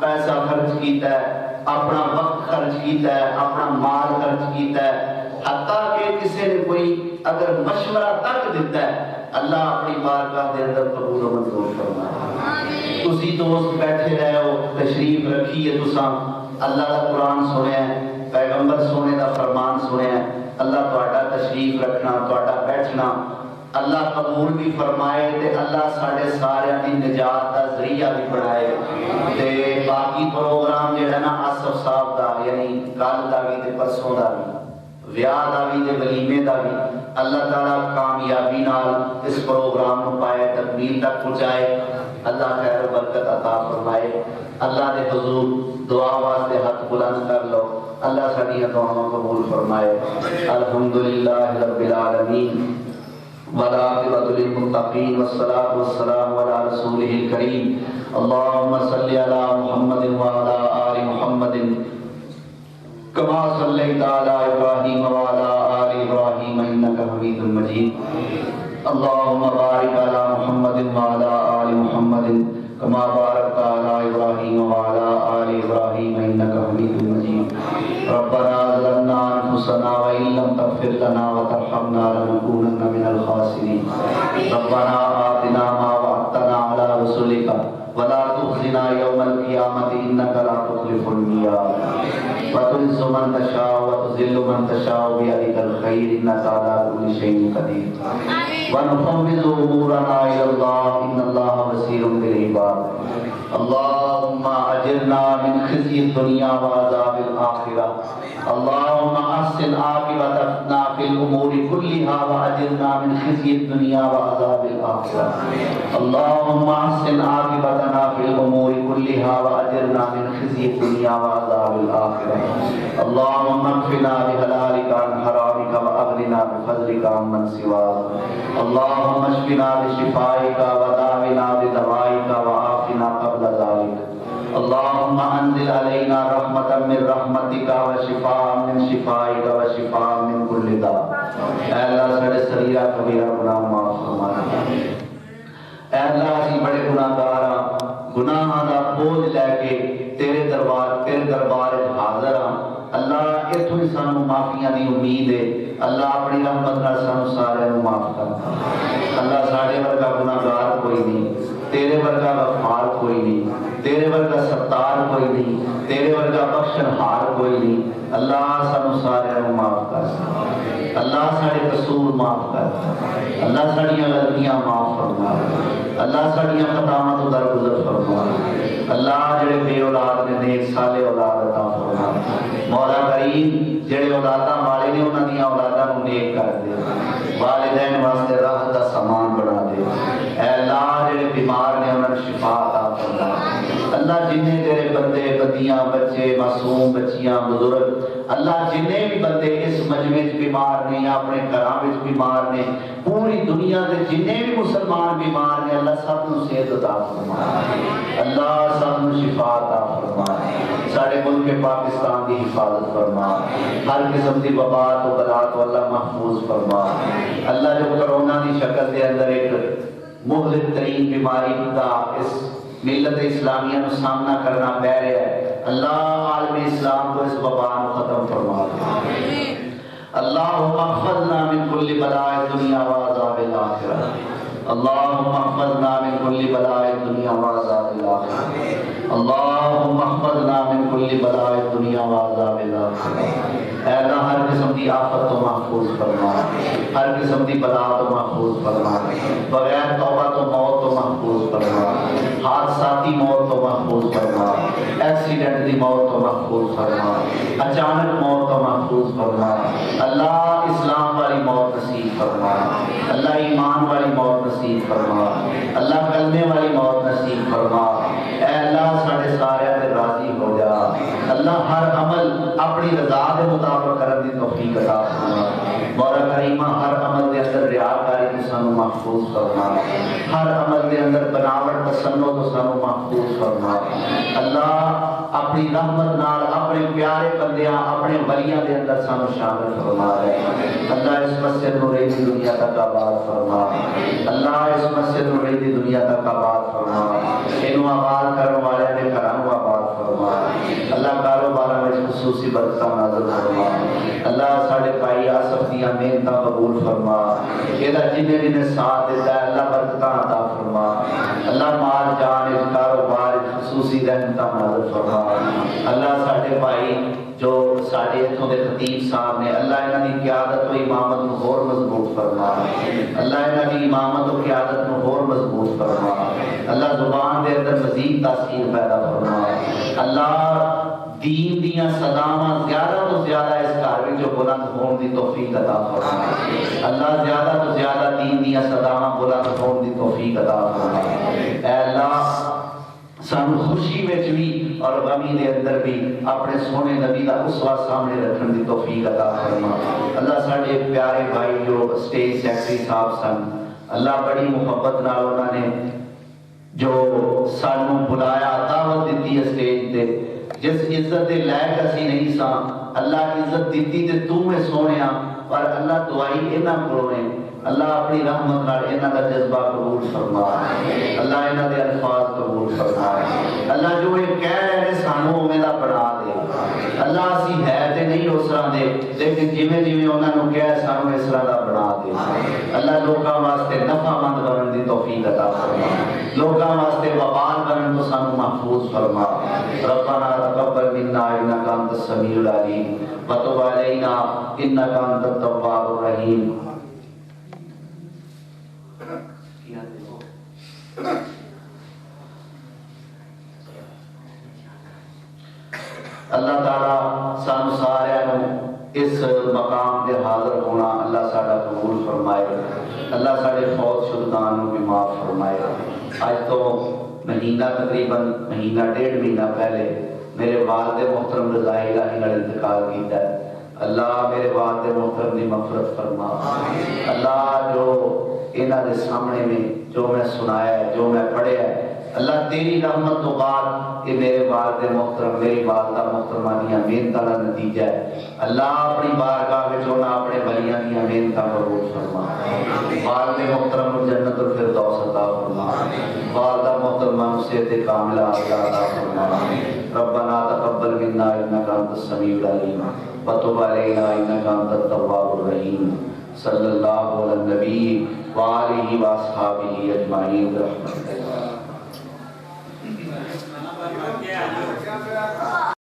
پیسہ خرچ کیتا ہے، اپنا وقت خرچ کیتا ہے، اپنا مال خرچ کیتا ہے، حتیٰ کہ کسی نے کوئی اگر مشورہ تک دیتا ہے، اللہ اپنی بارگاہ دے اندر قبول و منظور فرمائے۔ تسی دوست بیٹھے رہے ہو، تشریف رکھی ہے، تساں اللہ دا قرآن سنیا ہے، پیغمبر سونے دا فرمان سنیا ہے، اللہ تہاڈا تشریف رکھنا، تہاڈا بیٹھنا اللہ قبول بھی فرمائے تے اللہ ساڑھے سارے دی نجات دا ذریعہ بھی بڑھائے تے باقی پروگرام جڑا نا آصف صاحب دا یعنی کل دا بھی تے پرسوں دا بھی ویاہ دا بھی تے ولیمے دا بھی اللہ تعالیٰ کامیابی نال اس پروگرام کو پائے تکمیل تک پہنچائے، اللہ خیر و برکت عطا فرمائے۔ اللہ دے حضور دعا واسطے ہاتھ بلند کر لو، اللہ ساڈیاں دعاواں قبول فرمائے۔ الحمدللہ رب العالمین والعاقبۃ للمتقین والصلاۃ والسلام علی رسولہ الکریم اللہم صلی علی محمد وعلی آل محمد کما صلیت علی ابراہیم وعلی آل ابراہیم انک حمید مجید اللہم بارک علی محمد وعلی آل محمد کما بارکت علی ابراہیم وعلی آل ابراہیم انک حمید مجید ربنا ظلمنا انفسنا وان لم تغفر لنا وترحمنا لنكونن من الخاسرین ربنا آتنا ما وعدتنا علی رسلک ولا تخزنا یوم القیامة انک لا تخلف الميعاد وتعز من تشاء وتذل من تشاء بيدك الخير انك على كل شيء قدير ونفوض امورنا الى الله ان الله بصير بالعباد اللهم اجرنا من خزي الدنيا وعذاب الاخره اللهم احسن عاقبتنا في الامور كلها واجرنا من خزي الدنيا وعذاب الاخره اللهم احسن عاقبتنا في الامور كلها واجرنا من خزي الدنيا وعذاب الاخره اللهم اكفنا بحلالك عن حرامك واغننا بفضلك عمن سواك اللهم اشفنا بشفائك وداونا بدوائك وعافنا قبل ذلك اللهم انزل علينا رحمة من رحمتك وشفاء من شفائك وشفاء من كل داء اے اللہ سارے صغیرہ کبیرہ گناہ معاف فرما اے اللہ اسی بڑے گناہگار ہاں، گناہاں دا بوجھ لے کے تیرے دربار حاضر ہاں اللہ اتوں ہی سانو معافیاں دی امید ہے اللہ اپنی رحمت نال سانو سارے معاف کر اللہ ساڈے ورگا گناہگار کوئی نہیں تیرے ورگا غفار کوئی نہیں، تیرے ورگا ستار کوئی نہیں، تیرے ورگا بخشن ہار کوئی نہیں۔ اللہ سانو سارے معاف کر، اللہ سارے قصور معاف کر، اللہ ساڑیاں غلطیاں معاف فرما، اللہ ساڑیاں خطاواں تو درگزر فرما، اللہ جڑے بے اولاد نے نیک صالح اولاد عطا فرما، مولا کریم جڑے اولاداں والے نے انہاں دیاں اولاداں نوں نیک کر دے، والدین واسطے راحت دا سامان بنا دے، اے اللہ جڑے بیمار نے انہاں نوں شفا عطا فرما، اللہ جنہیں تیرے بندے بدیاں بچے معصوم بچیاں بزرگ اللہ جنہیں بھی بندے اس مجمع وچ بیمار نے یا اپنے گھراں وچ بیمار نے، پوری دنیا دے جنہیں بھی مسلمان بیمار نے، اللہ سب نوں صحت عطا فرما، اللہ سب نوں شفا عطا فرما، سارے ملک پاکستان دی حفاظت فرما، ہر قسم دی وبا تو بلا تو اللہ محفوظ فرما، اللہ جو کرونا دی شکل دے اندر ایک مہلک ترین بیماری دا اس ملت اسلامیہ کو سامنا کرنا پہ رہا ہے، اللہ عالم اسلام کو اس وبا کو ختم فرما دے، اللہم احفظنا من کل بلاء الدنیا وعذاب الآخرہ، اللہم احفظنا من کل بلاء الدنیا وعذاب الآخرہ، اللہم احفظنا من کل بلاء الدنیا وعذاب الآخرہ۔ اے اللہ ہر قسم دی آفت تو محفوظ فرما، ہر قسم دی بلا تو محفوظ فرما، بغیر توبہ تو موت تو محفوظ فرما، حادثاتی موت تو محفوظ فرما، ایکسیڈنٹ دی موت تو محفوظ فرما، اچانک موت تو محفوظ فرما، اللہ اسلام والی موت نصیب فرما، اللہ ایمان والی موت نصیب فرما، اللہ کلمے والی موت نصیب فرما، اے اللہ ساڑھے سارے تے راضی ہو جا، اللہ ہر عمل اپنی رضا دے مطابق کرن دی توفیق عطا فرما، مولا کریمہ ہر عمل دے اندر ریاکاری تو سانو محفوظ فرما، ہر عمل دے اندر بناوٹ تسنو تو سانو محفوظ فرما، اللہ اپنی رحمت نال اپنے پیارے بندیاں اپنے ولیاں دے اندر سانو شامل فرما رہے، اللہ اس مسجد نو رہی دنیا تک آباد فرما، اللہ اس مسجد نو رہی دنیا تک آباد فرما، انو آباد کرن والے نے گھراں نو آباد فرما، اللہ کاروباراں وچ خصوصی برکتاں نازل فرما، اللہ ساڈے بھائی آصف دیاں محنتاں قبول فرما، ایدا جنہیں جنہیں ساتھ دیتا ہے اللہ برکتاں عطا فرما، اللہ مال جان اس کاروبار خصوصی رحمتاں نازل فرما، اللہ ساڈے بھائی جو ساڈے اتھوں دے خطیب صاحب نے، اللہ انہاں دی قیادت و امامت نو ہور مضبوط فرما، اللہ انہاں دی امامت و قیادت نو ہور مضبوط فرما، اللہ زبان دے اندر مزید تاثیر پیدا فرما، اللہ دین دیاں صداواں زیادہ تو زیادہ اس گھر وچ بلند ہون دی توفیق عطا فرما، اللہ زیادہ تو زیادہ دین دیاں صداواں بلند ہون دی توفیق عطا فرما، اے اللہ سانو خوشی وچ بھی اور غمی دے اندر بھی اپنے سونے نبی دا اسوہ سامنے رکھن دی توفیق عطا فرما، اللہ ساڈے پیارے بھائی جو اسٹیج سیکرٹری صاحب سن، اللہ بڑی محبت نال انہاں نے جو سانو بلایا دعوت دیتی اسٹیج تے، جس عزت دے لائق اسی نہیں سا، اللہ عزت دیتی تے تو میں سونیا، پر اللہ دعائی انہاں کولوں ہے، اللہ اپنی رحمت نال انہاں دا جذبہ قبول فرما، اللہ انہاں دے الفاظ قبول فرما، اللہ جو یہ کہہ رہے ہیں سانو اوویں دا بنا دے، اللہ اسی ہے تے نہیں اس طرح دے، لیکن جویں جویں انہاں نوں کہہ سانو اس طرح دا بنا دے، اللہ لوکاں واسطے نفع مند بنن دی توفیق عطا فرما، لوکاں واسطے وبال بنن تو سانو محفوظ فرما، ربنا تقبل منا انک انت السمیع العلیم وتب علینا انک انت التواب الرحیم۔ اللہ تعالیٰ سانو سارے اس مقام دے حاضر ہونا اللہ ساڈا قبول فرمائے، اللہ ساڈے فوت شدگان بھی معاف فرمائے۔ آج تو مہینہ تقریباً مہینہ ڈیڑھ مہینہ پہلے میرے والد محترم رضا الہی نے انتقال کیتا ہے، اللہ میرے والد محترم دی مغفرت فرما، اللہ جو انہاں دے سامنے میں جو میں سنایا ہے جو میں پڑھیا ہے، اللہ تیری رحمت تو بعد یہ میرے والد محترم میری والدہ محترمہ دیاں محنتاں دا نتیجہ ہے، اللہ اپنی بارگاہ وچ انہاں اپنے ولیاں دیاں محنتاں قبول فرما، والد محترم کو جنت الفردوس عطا فرما، والدہ محترمہ کو صحت کاملہ عطا فرما، ربنا تقبل منا انک انت السمیع العلیم وتب علینا انک انت التواب الرحیم، صلی اللہ علی النبی وآلہ واصحابہ اجمعین برحمتک۔